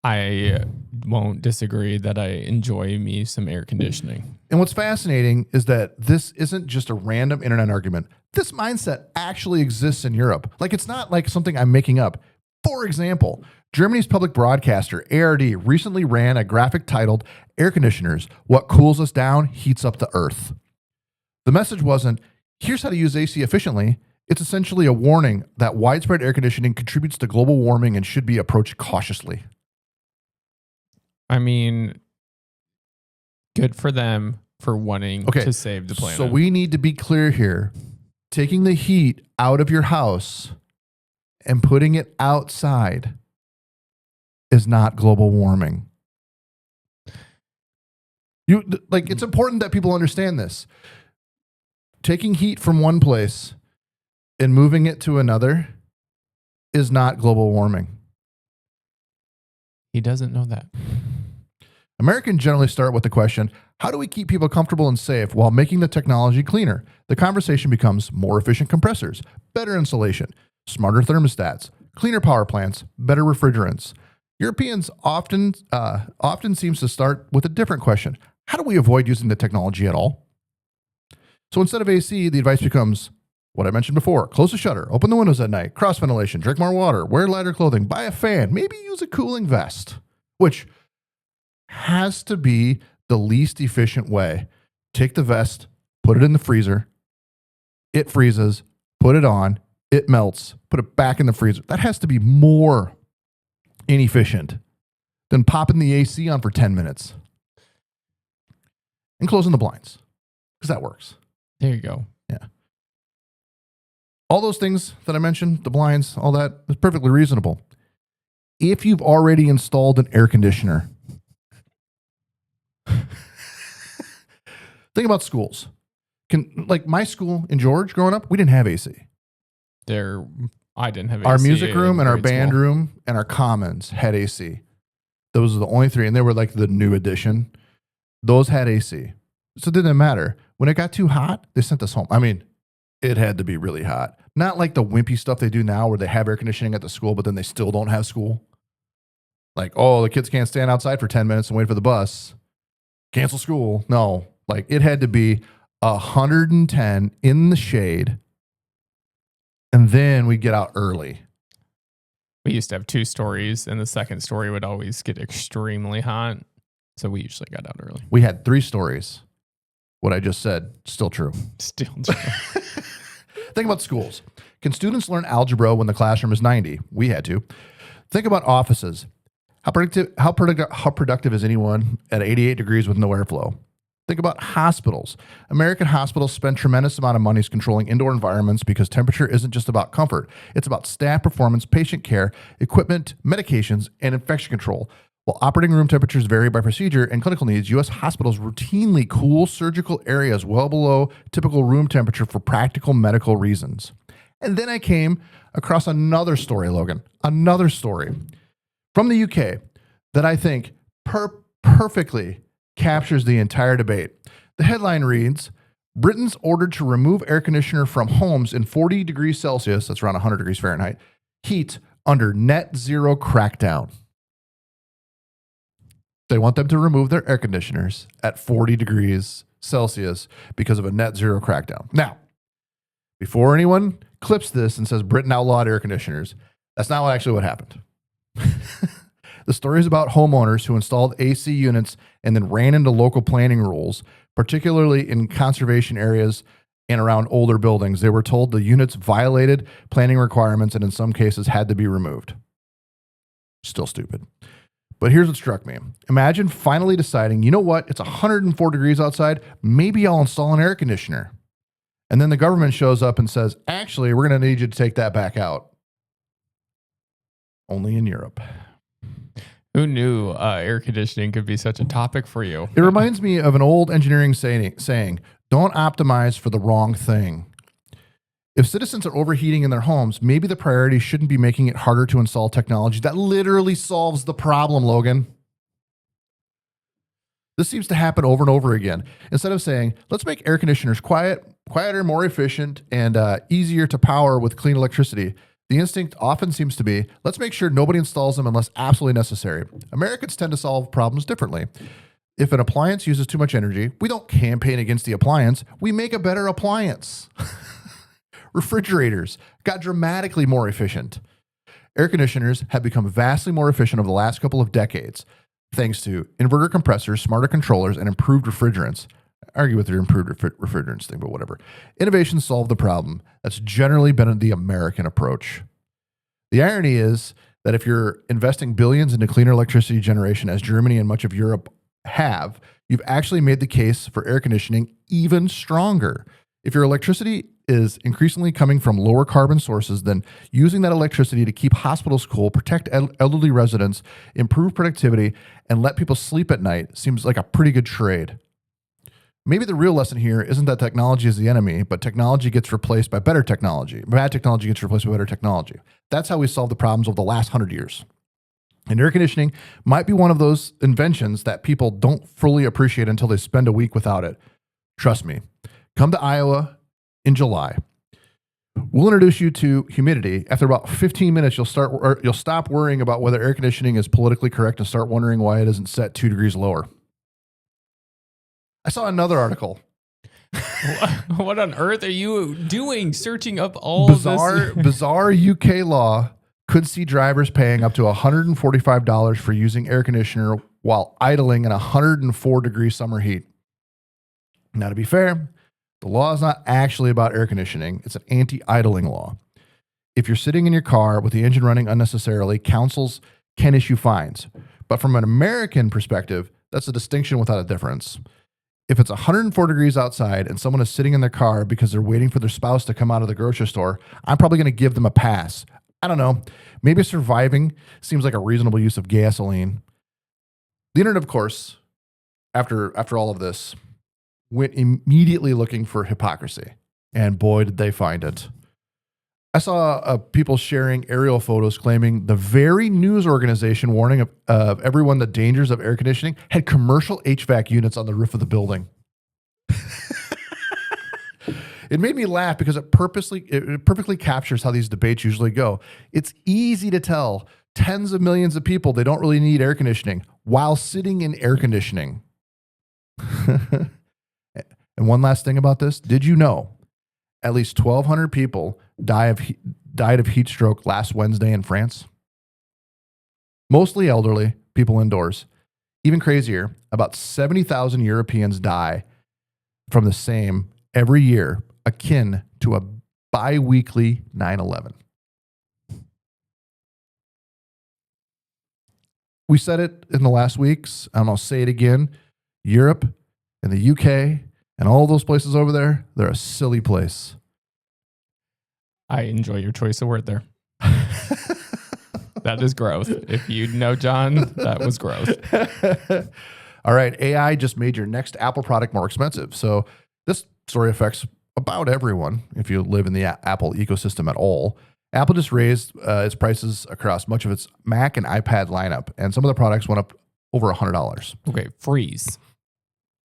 I won't disagree that I enjoy me some air conditioning. And what's fascinating is that this isn't just a random internet argument. This mindset actually exists in Europe. Like, it's not like something I'm making up. For example, Germany's public broadcaster, ARD, recently ran a graphic titled, "Air Conditioners, What Cools Us Down Heats Up the Earth." The message wasn't, here's how to use AC efficiently. It's essentially a warning that widespread air conditioning contributes to global warming and should be approached cautiously. I mean, good for them for wanting to save the planet. So we need to be clear here. Taking the heat out of your house and putting it outside is not global warming. It's important that people understand this. Taking heat from one place and moving it to another is not global warming. He doesn't know that. Americans generally start with the question, how do we keep people comfortable and safe while making the technology cleaner? The conversation becomes more efficient compressors, better insulation, smarter thermostats, cleaner power plants, better refrigerants. Europeans often seems to start with a different question. How do we avoid using the technology at all? So instead of AC, the advice becomes what I mentioned before. Close the shutter, open the windows at night, cross ventilation, drink more water, wear lighter clothing, buy a fan, maybe use a cooling vest, which has to be the least efficient way. Take the vest, put it in the freezer, it freezes, put it on, it melts, put it back in the freezer. That has to be more inefficient than popping the AC on for 10 minutes and closing the blinds, because that works. There you go. Yeah. All those things that I mentioned, the blinds, all that, is perfectly reasonable. If you've already installed an air conditioner, think about schools. Like my school in George growing up, we didn't have AC. I didn't have AC. Our music room and our band room and our commons had AC. Those are the only three, and they were like the new edition. Those had AC. So it didn't matter. When it got too hot, they sent us home. I mean, it had to be really hot. Not like the wimpy stuff they do now where they have air conditioning at the school, but then they still don't have school. Like, oh, the kids can't stand outside for 10 minutes and wait for the bus. Cancel school. No, like it had to be 110 in the shade. And then we'd get out early. We used to have 2 stories, and the second story would always get extremely hot. So we usually got out early. We had 3 stories. What I just said, still true. Still true. Think about schools. Can students learn algebra when the classroom is 90? We had to. Think about offices. How productive is anyone at 88 degrees with no airflow? Think about hospitals. American hospitals spend tremendous amount of money controlling indoor environments because temperature isn't just about comfort. It's about staff performance, patient care, equipment, medications, and infection control. While operating room temperatures vary by procedure and clinical needs, U.S. hospitals routinely cool surgical areas well below typical room temperature for practical medical reasons. And then I came across another story, Logan, another story from the UK that I think perfectly captures the entire debate. The headline reads, Britain's ordered to remove air conditioner from homes in 40 degrees Celsius, that's around 100 degrees Fahrenheit, heat under net zero crackdown. They want them to remove their air conditioners at 40 degrees Celsius because of a net zero crackdown. Now, before anyone clips this and says Britain outlawed air conditioners, that's not actually what happened. The story is about homeowners who installed AC units and then ran into local planning rules, particularly in conservation areas and around older buildings. They were told the units violated planning requirements and in some cases had to be removed. Still stupid. But here's what struck me. Imagine finally deciding, you know what? It's 104 degrees outside. Maybe I'll install an air conditioner. And then the government shows up and says, actually, we're going to need you to take that back out. Only in Europe. Who knew air conditioning could be such a topic for you? It reminds me of an old engineering saying, don't optimize for the wrong thing. If citizens are overheating in their homes, maybe the priority shouldn't be making it harder to install technology that literally solves the problem, Logan. This seems to happen over and over again. Instead of saying, let's make air conditioners quieter, more efficient, and easier to power with clean electricity, the instinct often seems to be, let's make sure nobody installs them unless absolutely necessary. Americans tend to solve problems differently. If an appliance uses too much energy, we don't campaign against the appliance. We make a better appliance. Refrigerators got dramatically more efficient. Air conditioners have become vastly more efficient over the last couple of decades, thanks to inverter compressors, smarter controllers, and improved refrigerants. I argue with your improved refrigerants thing, but whatever. Innovation solved the problem. That's generally been the American approach. The irony is that if you're investing billions into cleaner electricity generation, as Germany and much of Europe have, you've actually made the case for air conditioning even stronger. If your electricity is increasingly coming from lower carbon sources, then using that electricity to keep hospitals cool, protect elderly residents, improve productivity, and let people sleep at night seems like a pretty good trade. Maybe the real lesson here isn't that technology is the enemy, but technology gets replaced by better technology. Bad technology gets replaced by better technology. That's how we solve the problems of the last 100 years. And air conditioning might be one of those inventions that people don't fully appreciate until they spend a week without it. Trust me. Come to Iowa in July. We'll introduce you to humidity. After about 15 minutes, you'll stop worrying about whether air conditioning is politically correct and start wondering why it isn't set 2 degrees lower. I saw another article. What on earth are you doing? Searching up all bizarre UK law could see drivers paying up to $145 for using air conditioner while idling in 104-degree summer heat. Now, to be fair, the law is not actually about air conditioning. It's an anti-idling law. If you're sitting in your car with the engine running unnecessarily, councils can issue fines. But from an American perspective, that's a distinction without a difference. If it's 104 degrees outside and someone is sitting in their car because they're waiting for their spouse to come out of the grocery store, I'm probably going to give them a pass. I don't know. Maybe surviving seems like a reasonable use of gasoline. The internet, of course, after all of this, went immediately looking for hypocrisy. And boy, did they find it. I saw people sharing aerial photos claiming the very news organization warning of everyone the dangers of air conditioning had commercial HVAC units on the roof of the building. It made me laugh because it perfectly captures how these debates usually go. It's easy to tell tens of millions of people they don't really need air conditioning while sitting in air conditioning. And one last thing about this, did you know at least 1,200 people died of heat stroke last Wednesday in France? Mostly elderly, people indoors. Even crazier, about 70,000 Europeans die from the same every year, akin to a bi-weekly 9/11. We said it in the last weeks, and I'll say it again. Europe and the UK and all those places over there, they're a silly place. I enjoy your choice of word there. That is growth. If you know, John, that was growth. All right. AI just made your next Apple product more expensive. So this story affects about everyone if you live in the Apple ecosystem at all. Apple just raised its prices across much of its Mac and iPad lineup, and some of the products went up over $100. Okay, freeze.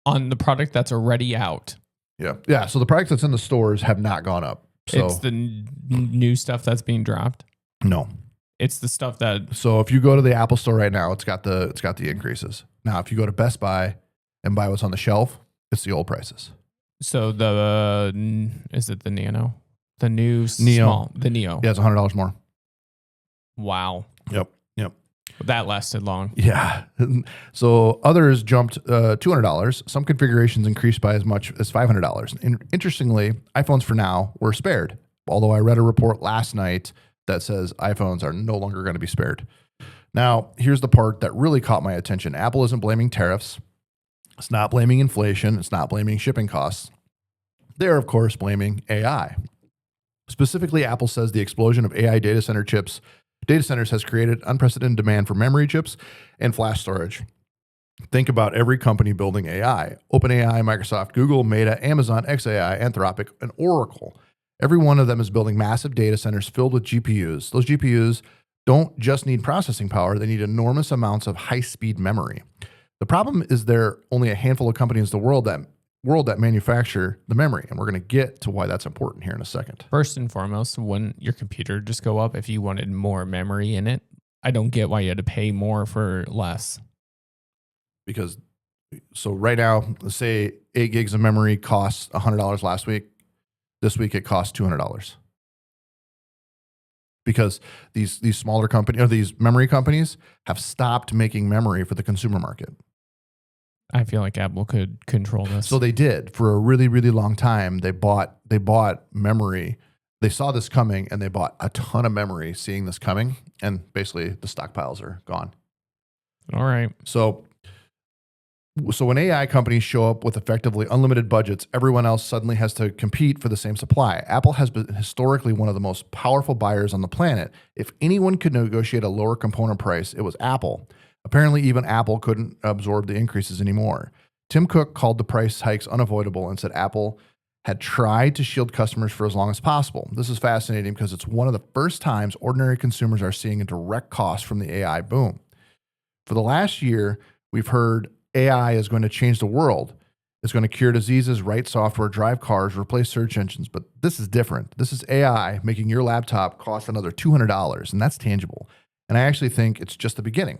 On the product that's already out. Yeah. So the products that's in the stores have not gone up. So it's the new stuff that's being dropped. No, it's the stuff that. So if you go to the Apple store right now, it's got the increases. Now, if you go to Best Buy and buy what's on the shelf, it's the old prices. So is it the Nano? The new Neo. Small, the Neo. Yeah, it's $100 more. Wow. Yep. That lasted long. Yeah. So others jumped $200. Some configurations increased by as much as $500. And interestingly, iPhones for now were spared. Although I read a report last night that says iPhones are no longer going to be spared. Now, here's the part that really caught my attention. Apple isn't blaming tariffs. It's not blaming inflation. It's not blaming shipping costs. They're, of course, blaming AI. Specifically, Apple says the explosion of AI data centers has created unprecedented demand for memory chips and flash storage. Think about every company building AI. OpenAI, Microsoft, Google, Meta, Amazon, xAI, Anthropic, and Oracle. Every one of them is building massive data centers filled with GPUs. Those GPUs don't just need processing power, they need enormous amounts of high-speed memory. The problem is there are only a handful of companies in the world that manufacture the memory, and we're going to get to why that's important here in a second. First and foremost, wouldn't your computer just go up if you wanted more memory in it? I don't get why you had to pay more for less. Because, so right now, let's say 8 gigs of memory costs $100 last week. This week it costs $200. Because these smaller companies, or these memory companies, have stopped making memory for the consumer market. I feel like Apple could control this. So they did for a really, really long time. They bought memory. They saw this coming and they bought a ton of memory seeing this coming. and basically the stockpiles are gone. All right. So when AI companies show up with effectively unlimited budgets, everyone else suddenly has to compete for the same supply. Apple has been historically one of the most powerful buyers on the planet. If anyone could negotiate a lower component price, it was Apple. Apparently, even Apple couldn't absorb the increases anymore. Tim Cook called the price hikes unavoidable and said Apple had tried to shield customers for as long as possible. This is fascinating because it's one of the first times ordinary consumers are seeing a direct cost from the AI boom. For the last year, we've heard AI is going to change the world. It's going to cure diseases, write software, drive cars, replace search engines. But this is different. This is AI making your laptop cost another $200, and that's tangible. And I actually think it's just the beginning.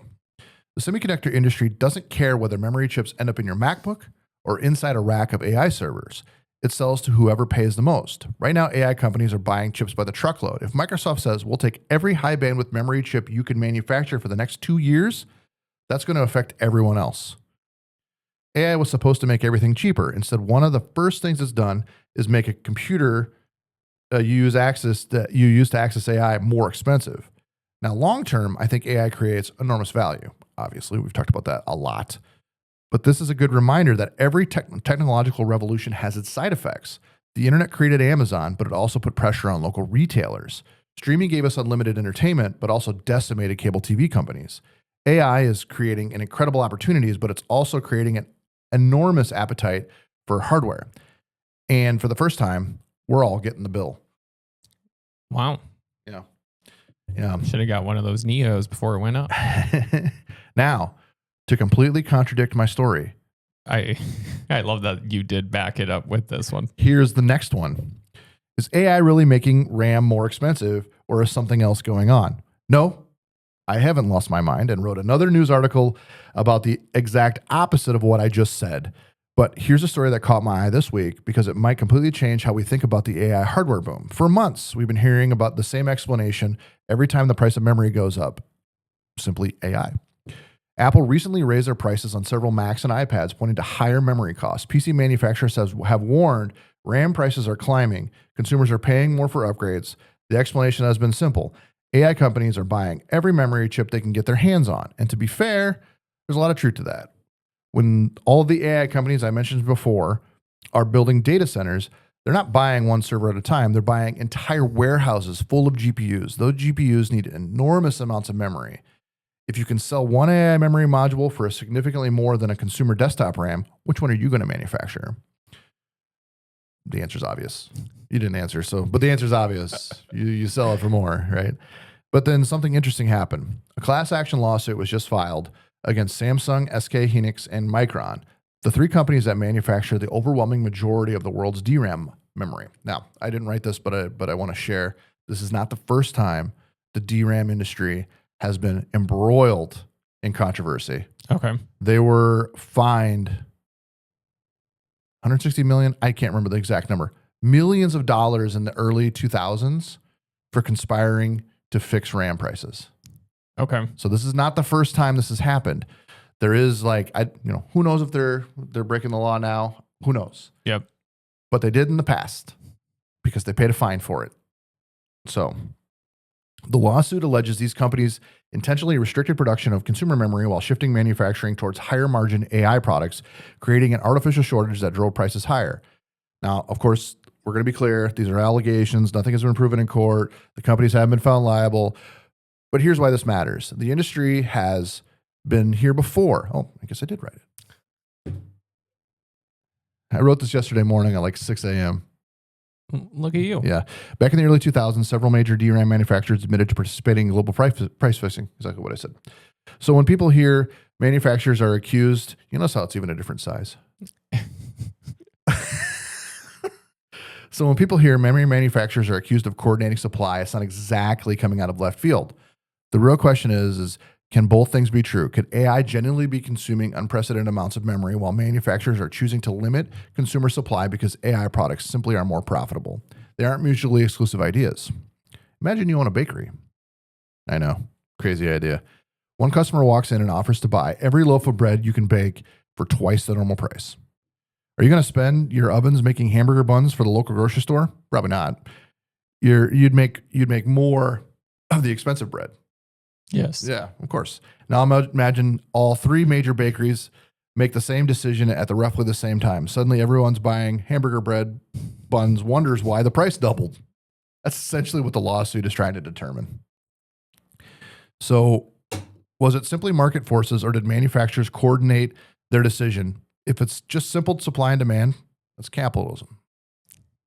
The semiconductor industry doesn't care whether memory chips end up in your MacBook or inside a rack of AI servers. It sells to whoever pays the most. Right now, AI companies are buying chips by the truckload. If Microsoft says, we'll take every high bandwidth memory chip you can manufacture for the next 2 years, that's going to affect everyone else. AI was supposed to make everything cheaper. Instead, one of the first things it's done is make a computer you use to access AI more expensive. Now, long term, I think AI creates enormous value. Obviously, we've talked about that a lot. But this is a good reminder that every technological revolution has its side effects. The internet created Amazon, but it also put pressure on local retailers. Streaming gave us unlimited entertainment, but also decimated cable TV companies. AI is creating an incredible opportunities, but it's also creating an enormous appetite for hardware. And for the first time, we're all getting the bill. Wow. Yeah. Should have got one of those Neos before it went up. Now, to completely contradict my story, I love that you did back it up with this one. Here's the next one. Is AI really making RAM more expensive, or is something else going on? No, I haven't lost my mind and wrote another news article about the exact opposite of what I just said. But here's a story that caught my eye this week because it might completely change how we think about the AI hardware boom. For months, we've been hearing about the same explanation every time the price of memory goes up. Simply AI. Apple recently raised their prices on several Macs and iPads, pointing to higher memory costs. PC manufacturers have warned RAM prices are climbing. Consumers are paying more for upgrades. The explanation has been simple. AI companies are buying every memory chip they can get their hands on. And to be fair, there's a lot of truth to that. When all of the AI companies I mentioned before are building data centers, they're not buying one server at a time. They're buying entire warehouses full of GPUs. Those GPUs need enormous amounts of memory. If you can sell one AI memory module for significantly more than a consumer desktop RAM, which one are you going to manufacture? The answer is obvious. You didn't answer, but the answer is obvious. You sell it for more, right? But then something interesting happened. A class action lawsuit was just filed against Samsung, SK hynix, and Micron, the three companies that manufacture the overwhelming majority of the world's DRAM memory. Now, I didn't write this, but I want to share. This is not the first time the DRAM industry has been embroiled in controversy. Okay. They were fined 160 million. I can't remember the exact number. Millions of dollars in the early 2000s for conspiring to fix RAM prices. Okay. So this is not the first time this has happened. There is who knows if they're breaking the law now? Who knows? Yep. But they did in the past because they paid a fine for it. So the lawsuit alleges these companies intentionally restricted production of consumer memory while shifting manufacturing towards higher margin AI products, creating an artificial shortage that drove prices higher. Now, of course, we're going to be clear. These are allegations. Nothing has been proven in court. The companies haven't been found liable. But here's why this matters. The industry has been here before. Oh, I guess I did write it. I wrote this yesterday morning at like 6 a.m. Look at you. Yeah. Back in the early 2000s, several major DRAM manufacturers admitted to participating in global price fixing. Exactly what I said. So when people hear manufacturers are accused, you notice how it's even a different size. So when people hear memory manufacturers are accused of coordinating supply, it's not exactly coming out of left field. The real question is can both things be true? Could AI genuinely be consuming unprecedented amounts of memory while manufacturers are choosing to limit consumer supply because AI products simply are more profitable? They aren't mutually exclusive ideas. Imagine you own a bakery. I know, crazy idea. One customer walks in and offers to buy every loaf of bread you can bake for twice the normal price. Are you going to spend your ovens making hamburger buns for the local grocery store? Probably not. You'd make more of the expensive bread. Yes. Yeah, of course. Now imagine all three major bakeries make the same decision at the roughly the same time. Suddenly everyone's buying hamburger bread buns, wonders why the price doubled. That's essentially what the lawsuit is trying to determine. So was it simply market forces, or did manufacturers coordinate their decision? If it's just simple supply and demand, that's capitalism.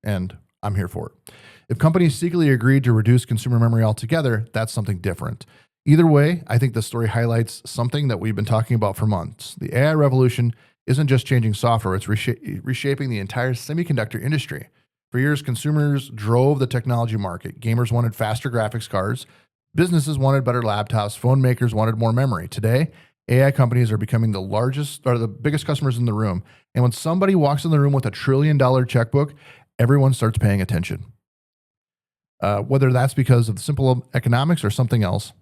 And I'm here for it. If companies secretly agreed to reduce consumer memory altogether, that's something different. Either way, I think the story highlights something that we've been talking about for months. The AI revolution isn't just changing software, it's reshaping the entire semiconductor industry. For years, consumers drove the technology market. Gamers wanted faster graphics cards. Businesses wanted better laptops. Phone makers wanted more memory. Today, AI companies are becoming the largest or the biggest customers in the room. And when somebody walks in the room with $1 trillion checkbook, everyone starts paying attention. Whether that's because of simple economics or something else,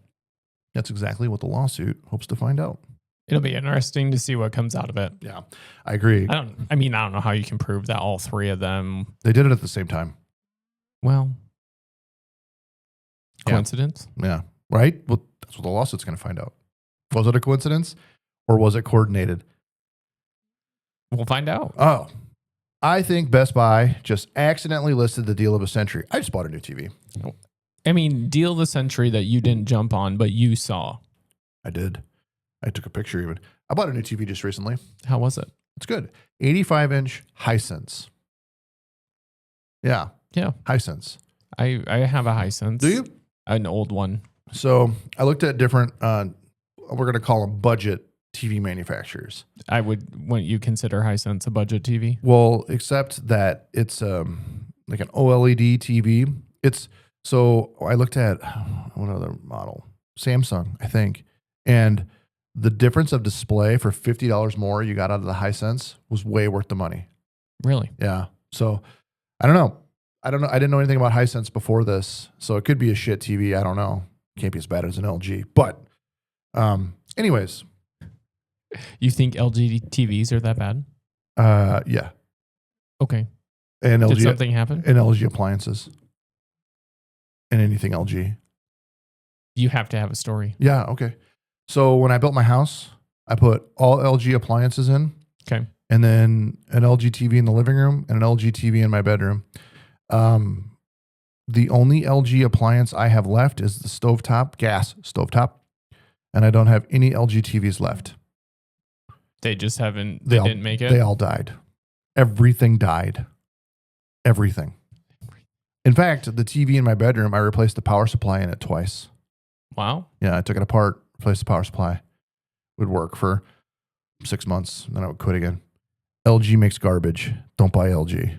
that's exactly what the lawsuit hopes to find out. It'll be interesting to see what comes out of it. Yeah, I agree. I don't know how you can prove that all three of them. They did it at the same time. Well, coincidence? Yeah, right? Well, that's what the lawsuit's going to find out. Was it a coincidence or was it coordinated? We'll find out. Oh, I think Best Buy just accidentally listed the deal of a century. I just bought a new TV. I mean, deal of the century that you didn't jump on, but you saw. I did. I took a picture even. I bought a new TV just recently. How was it? It's good. 85-inch Hisense. Yeah. Yeah. Hisense. I have a Hisense. Do you? An old one. So I looked at different, we're going to call them budget TV manufacturers. Wouldn't you consider Hisense a budget TV? Well, except that it's like an OLED TV. So I looked at one other model, Samsung, I think, and the difference of display for $50 more you got out of the Hisense was way worth the money. Really? Yeah. So I don't know. I didn't know anything about Hisense before this, so it could be a shit TV. I don't know. Can't be as bad as an LG. But anyways. You think LG TVs are that bad? Yeah. Okay. And LG, did something happen? And LG appliances. And anything LG. You have to have a story. Yeah, okay. So when I built my house, I put all LG appliances in. Okay. And then an LG TV in the living room and an LG TV in my bedroom. The only LG appliance I have left is the stovetop, gas stovetop. And I don't have any LG TVs left. They just haven't, they didn't make it? They all died. Everything died. Everything. In fact, the TV in my bedroom, I replaced the power supply in it twice. Wow. Yeah, I took it apart, replaced the power supply. It would work for 6 months, and then I would quit again. LG makes garbage. Don't buy LG.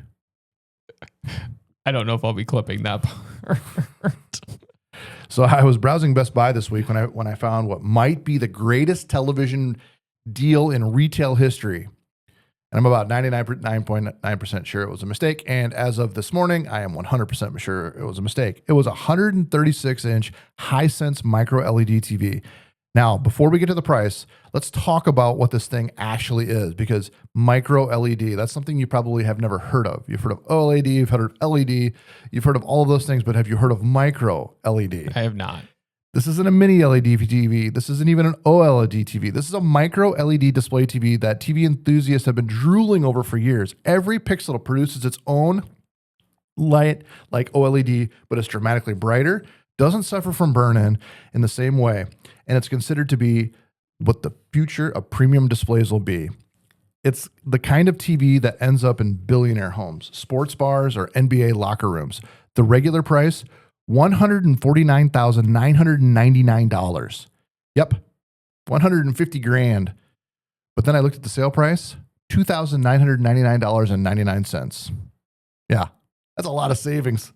I don't know if I'll be clipping that part. So I was browsing Best Buy this week when I found what might be the greatest television deal in retail history. And I'm about 99.9% sure it was a mistake. And as of this morning, I am 100% sure it was a mistake. It was a 136-inch Hisense MicroLED TV. Now, before we get to the price, let's talk about what this thing actually is, because MicroLED, that's something you probably have never heard of. You've heard of OLED, you've heard of LED, you've heard of all of those things, but have you heard of MicroLED? I have not. This isn't a mini LED TV. This isn't even an OLED TV. This is a micro LED display TV that TV enthusiasts have been drooling over for years. Every pixel produces its own light like OLED, but it's dramatically brighter, doesn't suffer from burn-in the same way, and it's considered to be what the future of premium displays will be. It's the kind of TV that ends up in billionaire homes, sports bars, or NBA locker rooms. The regular price, $149,999. Yep, $150,000. But then I looked at the sale price, $2,999.99. Yeah, that's a lot of savings.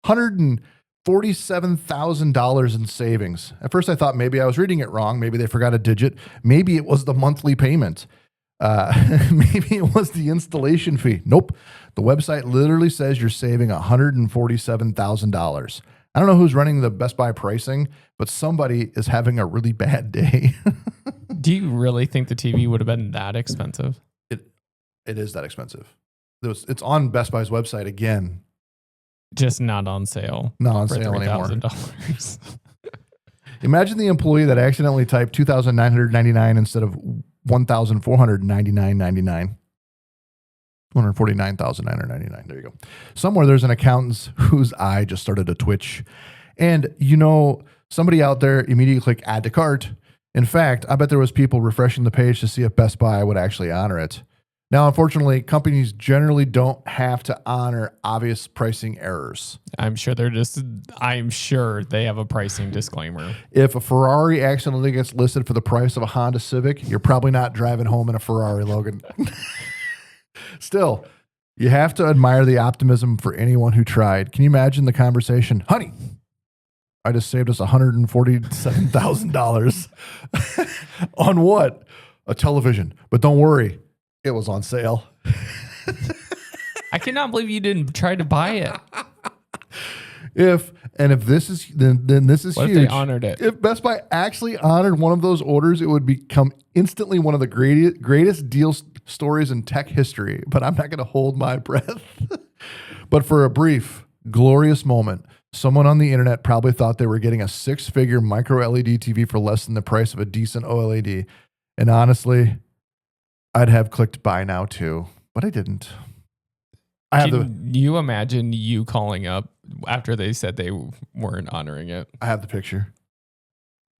$147,000 in savings. At first I thought maybe I was reading it wrong. Maybe they forgot a digit. Maybe it was the monthly payment. Maybe it was the installation fee. Nope. The website literally says you're saving $147,000. I don't know who's running the Best Buy pricing, but somebody is having a really bad day. Do you really think the TV would have been that expensive? It is that expensive. It's on Best Buy's website again. Just not on sale. Not on for sale anymore. $3,000. Imagine the employee that accidentally typed 2,999 instead of 1,499.99. 149,999. There you go. Somewhere there's an accountant whose eye just started to twitch. And somebody out there immediately click add to cart. In fact, I bet there was people refreshing the page to see if Best Buy would actually honor it. Now, unfortunately, companies generally don't have to honor obvious pricing errors. I'm sure they have a pricing disclaimer. If a Ferrari accidentally gets listed for the price of a Honda Civic, you're probably not driving home in a Ferrari, Logan. Still, you have to admire the optimism for anyone who tried. Can you imagine the conversation? Honey, I just saved us $147,000 on what? A television. But don't worry, it was on sale. I cannot believe you didn't try to buy it. If this is then this is what huge. If they honored it? If Best Buy actually honored one of those orders, it would become instantly one of the greatest deal stories in tech history. But I'm not going to hold my breath. But for a brief, glorious moment, someone on the internet probably thought they were getting a 6-figure MicroLED TV for less than the price of a decent OLED. And honestly, I'd have clicked buy now too, but I didn't. Can you imagine you calling up after they said they weren't honoring it? I have the picture.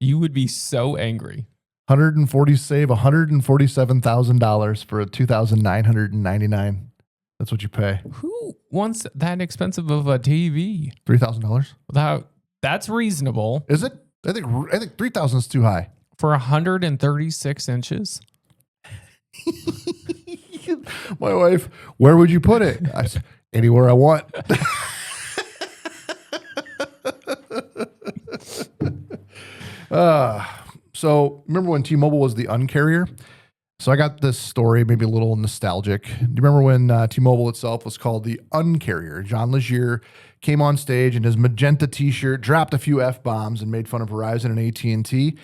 You would be so angry. Save $147,000 for a 2,999. That's what you pay. Who wants that expensive of a TV? $3,000. That's reasonable. Is it? I think 3,000 is too high. For 136 inches? My wife, where would you put it? I said, anywhere I want. So remember when T-Mobile was the uncarrier? So I got this story, maybe a little nostalgic. Do you remember when T-Mobile itself was called the uncarrier? John Legere came on stage in his magenta T-shirt, dropped a few F-bombs, and made fun of Verizon and AT&T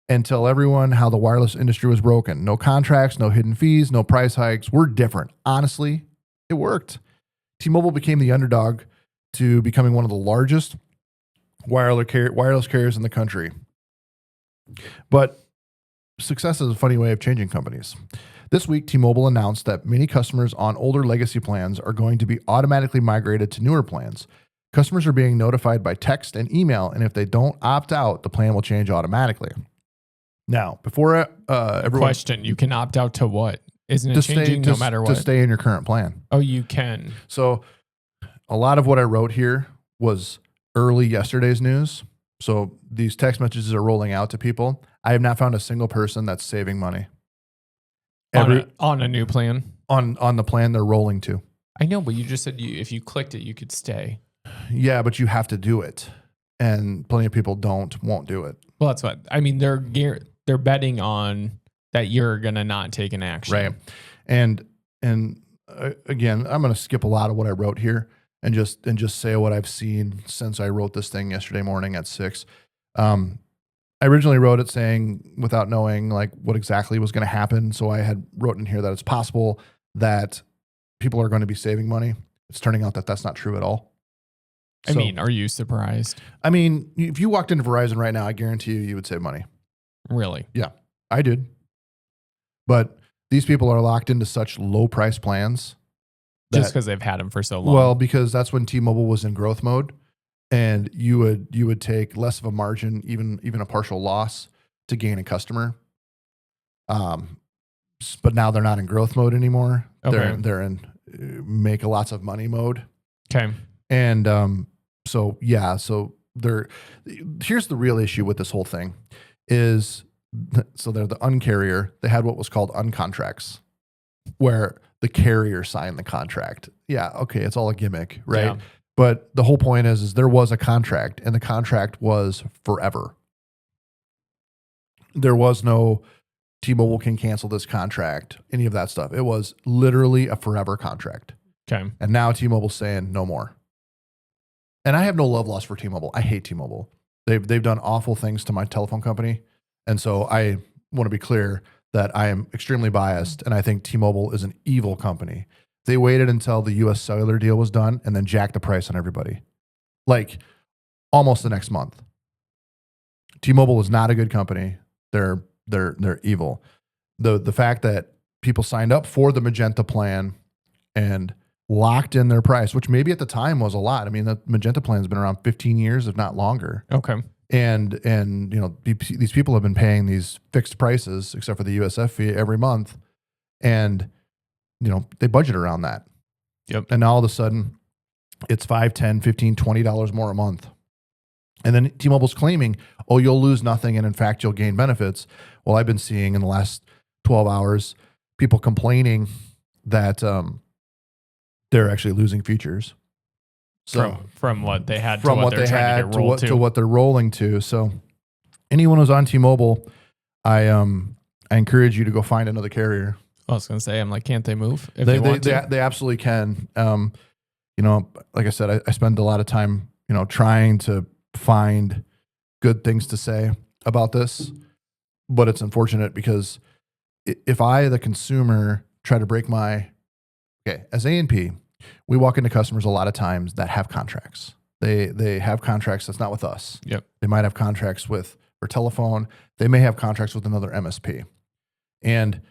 and tell everyone how the wireless industry was broken. No contracts, no hidden fees, no price hikes. We're different. Honestly, it worked. T-Mobile became the underdog to becoming one of the largest wireless carriers in the country. But success is a funny way of changing companies. This week, T-Mobile announced that many customers on older legacy plans are going to be automatically migrated to newer plans. Customers are being notified by text and email, and if they don't opt out, the plan will change automatically. Now, before everyone... Question, you can opt out to what? Isn't it changing no matter what? To stay in your current plan. Oh, you can. So a lot of what I wrote here was early yesterday's news. So these text messages are rolling out to people. I have not found a single person that's saving money. On a new plan? On the plan they're rolling to. I know, but you just said if you clicked it, you could stay. Yeah, but you have to do it. And plenty of people won't do it. Well, that's what, I mean, they're betting on that you're going to not take an action. Right. And again, I'm going to skip a lot of what I wrote here and just say what I've seen since I wrote this thing yesterday morning at 6. I originally wrote it saying without knowing like what exactly was going to happen. So I had wrote in here that it's possible that people are going to be saving money. It's turning out that that's not true at all. I mean, are you surprised? I mean, if you walked into Verizon right now, I guarantee you would save money. Really? Yeah, I did. But these people are locked into such low price plans. Just because they've had them for so long. Well, because that's when T-Mobile was in growth mode, and you would take less of a margin, even a partial loss, to gain a customer. But now they're not in growth mode anymore. Okay. They're in make lots of money mode. Okay. And so here's the real issue with this whole thing is, so they're the uncarrier. They had what was called uncontracts, where the carrier signed the contract. Yeah, okay, it's all a gimmick, right? Yeah. But the whole point is there was a contract, and the contract was forever. There was no T-Mobile can cancel this contract, any of that stuff. It was literally a forever contract. Okay. And now T-Mobile's saying no more. And I have no love lost for T-Mobile. I hate T-Mobile. They've done awful things to my telephone company. And so I want to be clear that I am extremely biased, and I think T-Mobile is an evil company. They waited until the U.S. cellular deal was done and then jacked the price on everybody. Like almost the next month. T-Mobile is not a good company. They're evil. The fact that people signed up for the Magenta plan and locked in their price, which maybe at the time was a lot. I mean, the Magenta plan has been around 15 years, if not longer. Okay. And these people have been paying these fixed prices, except for the USF fee, every month, and they budget around that. Yep. And now all of a sudden, it's $5, $10, $15, $20 more a month. And then T-Mobile's claiming, oh, you'll lose nothing, and in fact, you'll gain benefits. Well, I've been seeing in the last 12 hours people complaining that they're actually losing features. So from what they had from to what what they're they trying had to get rolled to what they're rolling to. So anyone who's on T-Mobile, I encourage you to go find another carrier. I was going to say, I'm like, can't they move if they want to? They absolutely can. Like I said, I spend a lot of time, trying to find good things to say about this, but it's unfortunate because if I, the consumer, try to break as A&P, we walk into customers a lot of times that have contracts. They have contracts that's not with us. Yep. They might have contracts for telephone. They may have contracts with another MSP. And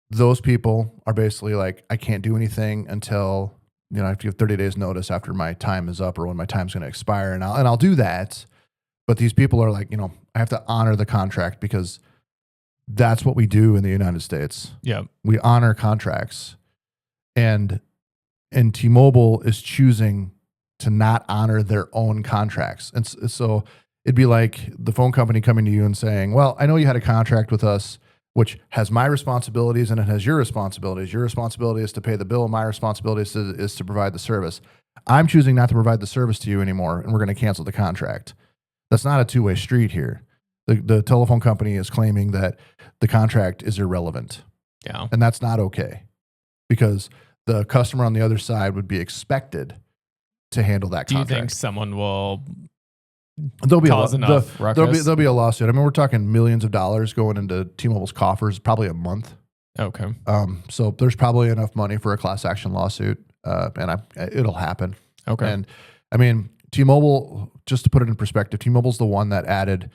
those people are basically like, I can't do anything until, I have to give 30 days notice after my time is up or when my time's going to expire. And I'll do that. But these people are like, I have to honor the contract because that's what we do in the United States. Yeah. We honor contracts. And T-Mobile is choosing to not honor their own contracts. And so it'd be like the phone company coming to you and saying, well, I know you had a contract with us, which has my responsibilities and it has your responsibilities. Your responsibility is to pay the bill. My responsibility is to provide the service. I'm choosing not to provide the service to you anymore, and we're going to cancel the contract. That's not a two-way street here. The telephone company is claiming that the contract is irrelevant. Yeah. And that's not okay because the customer on the other side would be expected to handle that contract. Do you think someone will there'll be there'll be a lawsuit? I mean, we're talking millions of dollars going into T-Mobile's coffers probably a month. Okay. So there's probably enough money for a class action lawsuit, and it'll happen. Okay. And I mean, T-Mobile, just to put it in perspective, T-Mobile's the one that added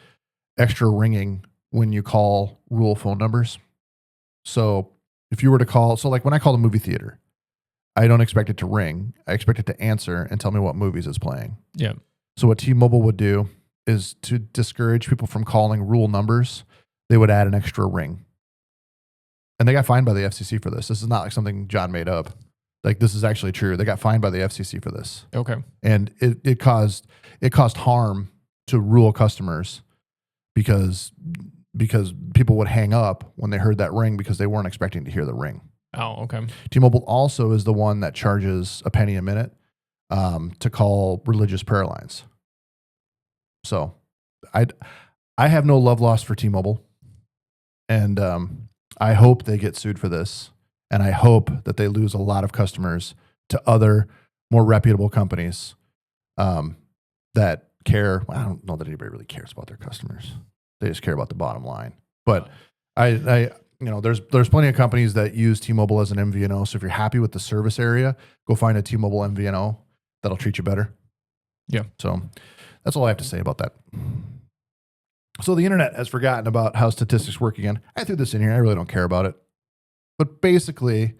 extra ringing when you call rural phone numbers. So if you were to call, like when I call the movie theater, I don't expect it to ring. I expect it to answer and tell me what movies it's playing. Yeah. So what T-Mobile would do is to discourage people from calling rural numbers, they would add an extra ring. And they got fined by the FCC for this. This is not like something John made up. Like, this is actually true. They got fined by the FCC for this. Okay. And it caused harm to rural customers because people would hang up when they heard that ring because they weren't expecting to hear the ring. Oh, okay. T-Mobile also is the one that charges a penny a minute to call religious prayer lines. So I have no love lost for T-Mobile, and I hope they get sued for this, and I hope that they lose a lot of customers to other more reputable companies that care. Well, I don't know that anybody really cares about their customers. They just care about the bottom line. But there's plenty of companies that use T-Mobile as an MVNO. So if you're happy with the service area, go find a T-Mobile MVNO that'll treat you better. Yeah. So that's all I have to say about that. So the internet has forgotten about how statistics work again. I threw this in here. I really don't care about it. But basically,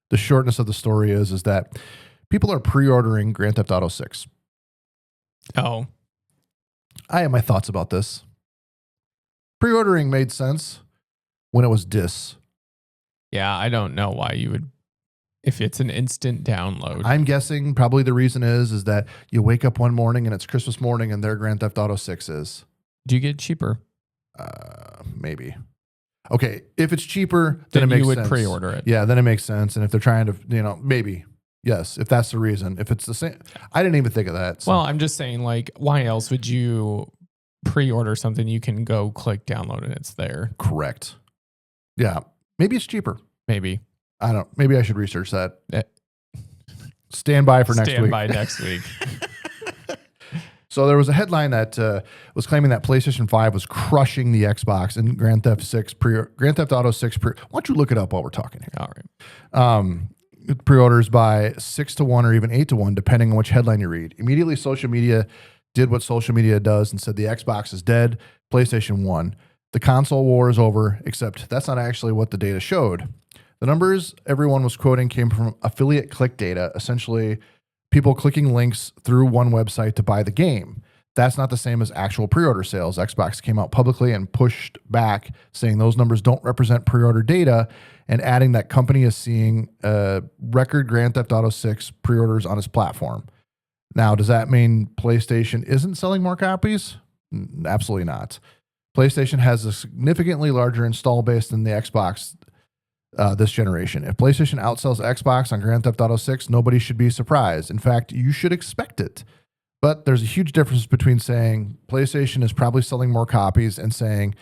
the shortness of the story is that people are pre-ordering Grand Theft Auto 6. Oh. I have my thoughts about this. Pre-ordering made sense when it was dis. Yeah, I don't know why you would, if it's an instant download. I'm guessing probably the reason is that you wake up one morning and it's Christmas morning and their Grand Theft Auto 6 is. Do you get cheaper? Maybe. Okay, if it's cheaper, then it makes sense. You would pre-order it. Yeah, then it makes sense. And if they're trying to, maybe. Yes, if that's the reason. If it's the same. I didn't even think of that. So. Well, I'm just saying, like, why else would you pre-order something you can go click download and it's there? Correct. Yeah. Maybe it's cheaper. Maybe. I don't. Maybe I should research that. Stand by for next week. Stand by next week. So there was a headline that was claiming that PlayStation 5 was crushing the Xbox and Grand Theft Auto 6 Why don't you look it up while we're talking here? All right. Pre-orders by 6-1 or even 8-1, depending on which headline you read. Immediately, social media did what social media does and said the Xbox is dead. PlayStation won. The console war is over, except that's not actually what the data showed. The numbers everyone was quoting came from affiliate click data, essentially people clicking links through one website to buy the game. That's not the same as actual pre-order sales. Xbox came out publicly and pushed back, saying those numbers don't represent pre-order data, and adding that company is seeing record Grand Theft Auto 6 pre-orders on its platform. Now, does that mean PlayStation isn't selling more copies? Absolutely not. PlayStation has a significantly larger install base than the Xbox this generation. If PlayStation outsells Xbox on Grand Theft Auto 6, nobody should be surprised. In fact, you should expect it. But there's a huge difference between saying PlayStation is probably selling more copies and saying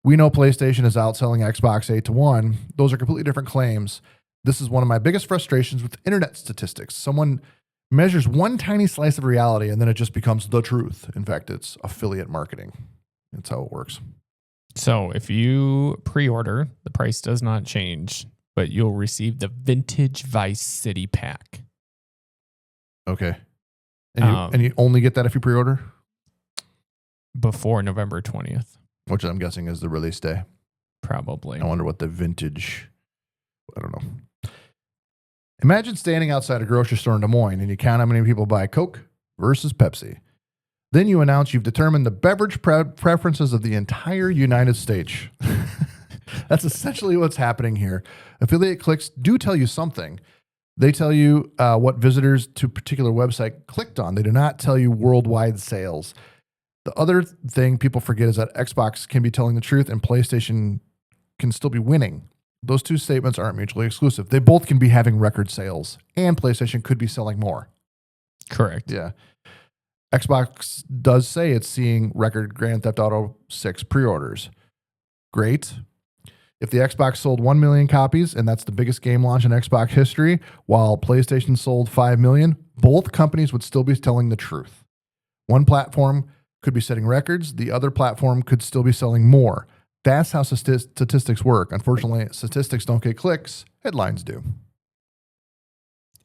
we know PlayStation is outselling Xbox 8-1. Those are completely different claims. This is one of my biggest frustrations with internet statistics. Someone measures one tiny slice of reality and then it just becomes the truth. In fact, it's affiliate marketing. That's how it works. So if you pre-order, the price does not change, but you'll receive the Vintage Vice City pack. Okay. And you only get that if you pre-order? Before November 20th. Which I'm guessing is the release day. Probably. I wonder what the vintage, I don't know. Imagine standing outside a grocery store in Des Moines and you count how many people buy Coke versus Pepsi. Then you announce you've determined the beverage preferences of the entire United States. That's essentially what's happening here. Affiliate clicks do tell you something. They tell you what visitors to a particular website clicked on. They do not tell you worldwide sales. The other thing people forget is that Xbox can be telling the truth and PlayStation can still be winning. Those two statements aren't mutually exclusive. They both can be having record sales and PlayStation could be selling more. Correct. Yeah. Xbox does say it's seeing record Grand Theft Auto 6 pre-orders. Great. If the Xbox sold 1 million copies, and that's the biggest game launch in Xbox history, while PlayStation sold 5 million, both companies would still be telling the truth. One platform could be setting records. The other platform could still be selling more. That's how statistics work. Unfortunately, statistics don't get clicks. Headlines do.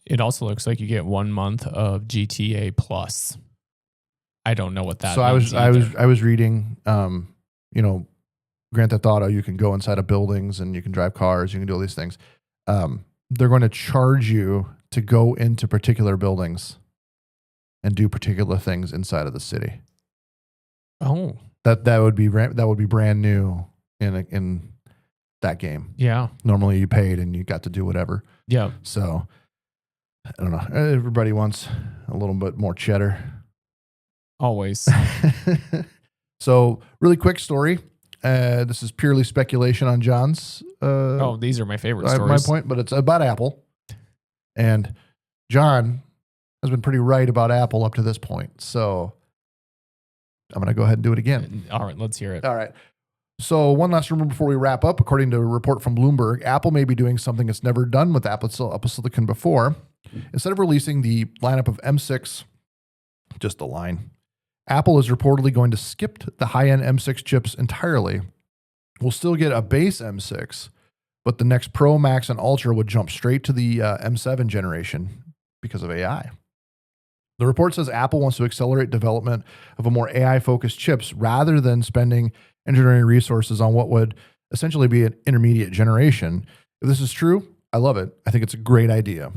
It also looks like you get 1 month of GTA Plus. I don't know what that means. So I was reading, Grand Theft Auto, you can go inside of buildings and you can drive cars, you can do all these things. They're going to charge you to go into particular buildings and do particular things inside of the city. Oh, that would be brand new in that game. Yeah. Normally you paid and you got to do whatever. Yeah. So I don't know. Everybody wants a little bit more cheddar. Always. So really quick story. This is purely speculation on John's. These are my favorite stories. My point, but it's about Apple. And John has been pretty right about Apple up to this point. So I'm going to go ahead and do it again. All right, let's hear it. All right. So one last rumor before we wrap up. According to a report from Bloomberg, Apple may be doing something it's never done with Apple Silicon before. Instead of releasing the lineup of M6, just the line, Apple is reportedly going to skip the high-end M6 chips entirely. We'll still get a base M6, but the next Pro, Max, and Ultra would jump straight to the M7 generation because of AI. The report says Apple wants to accelerate development of a more AI-focused chips rather than spending engineering resources on what would essentially be an intermediate generation. If this is true, I love it. I think it's a great idea.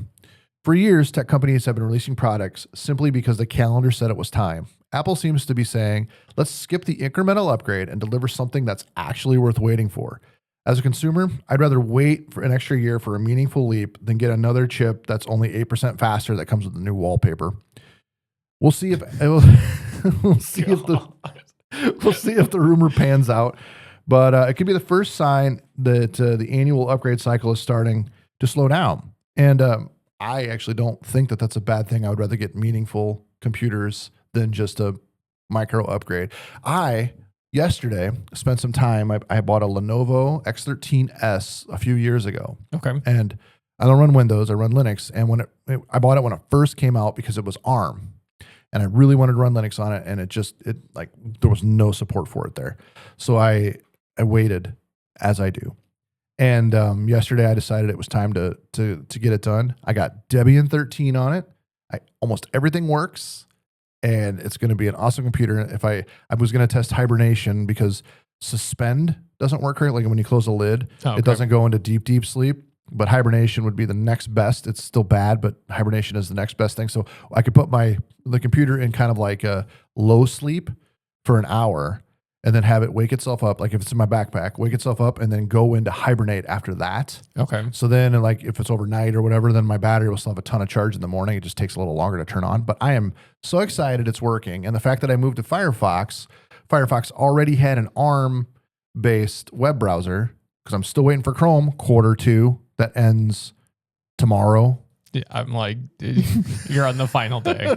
For years, tech companies have been releasing products simply because the calendar said it was time. Apple seems to be saying, let's skip the incremental upgrade and deliver something that's actually worth waiting for. As a consumer, I'd rather wait for an extra year for a meaningful leap than get another chip that's only 8% faster that comes with the new wallpaper. We'll see if we'll see if the rumor pans out, but it could be the first sign that the annual upgrade cycle is starting to slow down. And I actually don't think that that's a bad thing. I would rather get meaningful computers than just a micro upgrade. Yesterday spent some time. I bought a Lenovo X13S a few years ago. Okay. And I don't run Windows. I run Linux. And I bought it when it first came out because it was ARM. And I really wanted to run Linux on it, and there was no support for it there. So I waited, as I do. And yesterday I decided it was time to get it done. I got Debian 13 on it. Almost everything works. and it's going to be an awesome computer. If I was going to test hibernation because suspend doesn't work right. Like when you close the lid, it doesn't go into deep sleep. But hibernation would be the next best. It's still bad, but hibernation is the next best thing. So I could put the computer in kind of like a low sleep for an hour and then have it wake itself up. Like if it's in my backpack, wake itself up and then go into hibernate after that. Okay. So then like if it's overnight or whatever, then my battery will still have a ton of charge in the morning. It just takes a little longer to turn on. But I am so excited it's working. And the fact that I moved to Firefox already had an ARM-based web browser because I'm still waiting for Chrome Q2 that ends tomorrow. Yeah, I'm like, you're on the final day.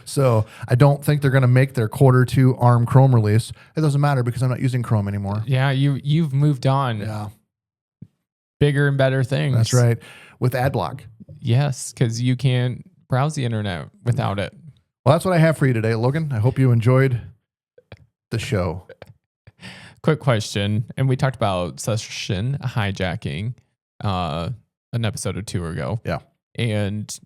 So I don't think they're going to make their Q2 ARM Chrome release. It doesn't matter because I'm not using Chrome anymore. Yeah, you've moved on. Yeah. Bigger and better things. That's right. With AdBlock. Yes, because you can't browse the internet without it. Well, that's what I have for you today, Logan. I hope you enjoyed the show. Quick question, and we talked about session hijacking an episode or two ago. Yeah. And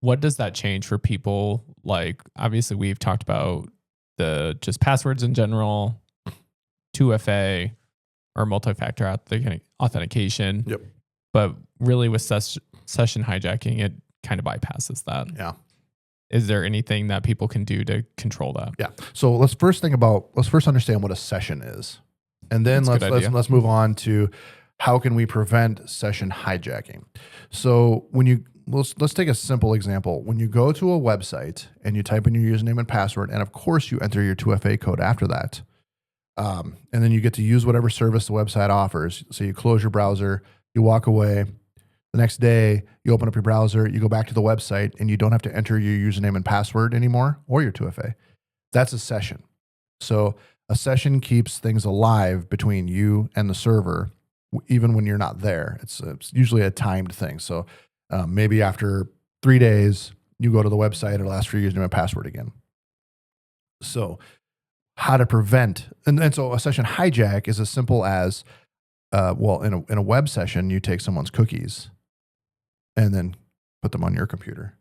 what does that change for people? Like, obviously, we've talked about the just passwords in general, 2FA, or multi-factor authentication. Yep. But really, with session hijacking, it kind of bypasses that. Yeah. Is there anything that people can do to control that? Yeah. So let's first understand what a session is. And then let's move on to how can we prevent session hijacking. So let's take a simple example. When you go to a website and you type in your username and password, and of course you enter your 2FA code after that, and then you get to use whatever service the website offers. So you close your browser, you walk away. The next day, you open up your browser, you go back to the website, and you don't have to enter your username and password anymore or your 2FA. That's a session. So a session keeps things alive between you and the server, even when you're not there. It's usually a timed thing. So maybe after 3 days, you go to the website, it'll ask for your username and password again. So how to prevent, and so a session hijack is as simple as, in a web session, you take someone's cookies and then put them on your computer.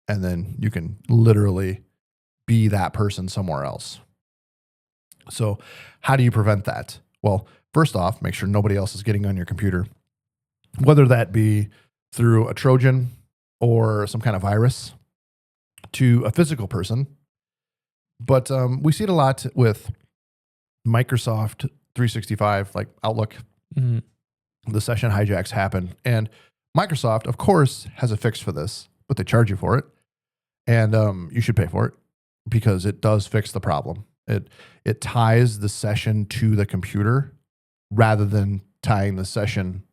And then you can literally be that person somewhere else. So how do you prevent that? Well, first off, make sure nobody else is getting on your computer, whether that be through a Trojan or some kind of virus to a physical person. But we see it a lot with Microsoft 365, like Outlook. Mm-hmm. The session hijacks happen. And Microsoft, of course, has a fix for this, but they charge you for it. And you should pay for it because it does fix the problem. It ties the session to the computer rather than tying the session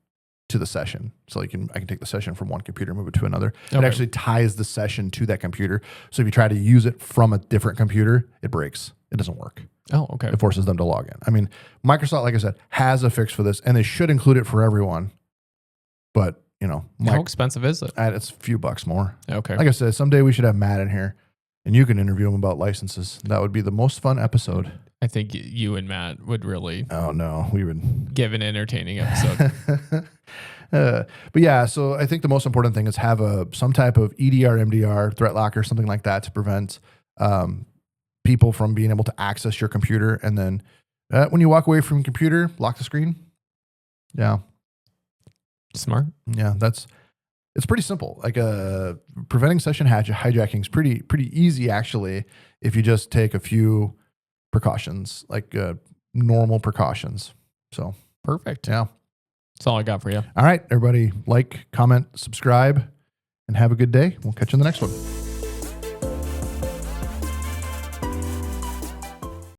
to the session. So I can take the session from one computer, move it to another. Okay. It actually ties the session to that computer. So if you try to use it from a different computer, it breaks. It doesn't work. Oh, okay. It forces them to log in. I mean, Microsoft, like I said, has a fix for this, and they should include it for everyone. But, how expensive is it? It's a few bucks more. Okay. Like I said, someday we should have Matt in here, and you can interview him about licenses. That would be the most fun episode. I think you and Matt would really. Oh no, we would give an entertaining episode. But yeah, so I think the most important thing is have some type of EDR, MDR, threat locker, something like that to prevent people from being able to access your computer. And then when you walk away from your computer, lock the screen. Yeah. Smart. Yeah, it's pretty simple. Like preventing session hijacking is pretty easy actually if you just take a few precautions, like normal precautions. So perfect. Yeah. That's all I got for you. All right, everybody, like, comment, subscribe, and have a good day. We'll catch you in the next one.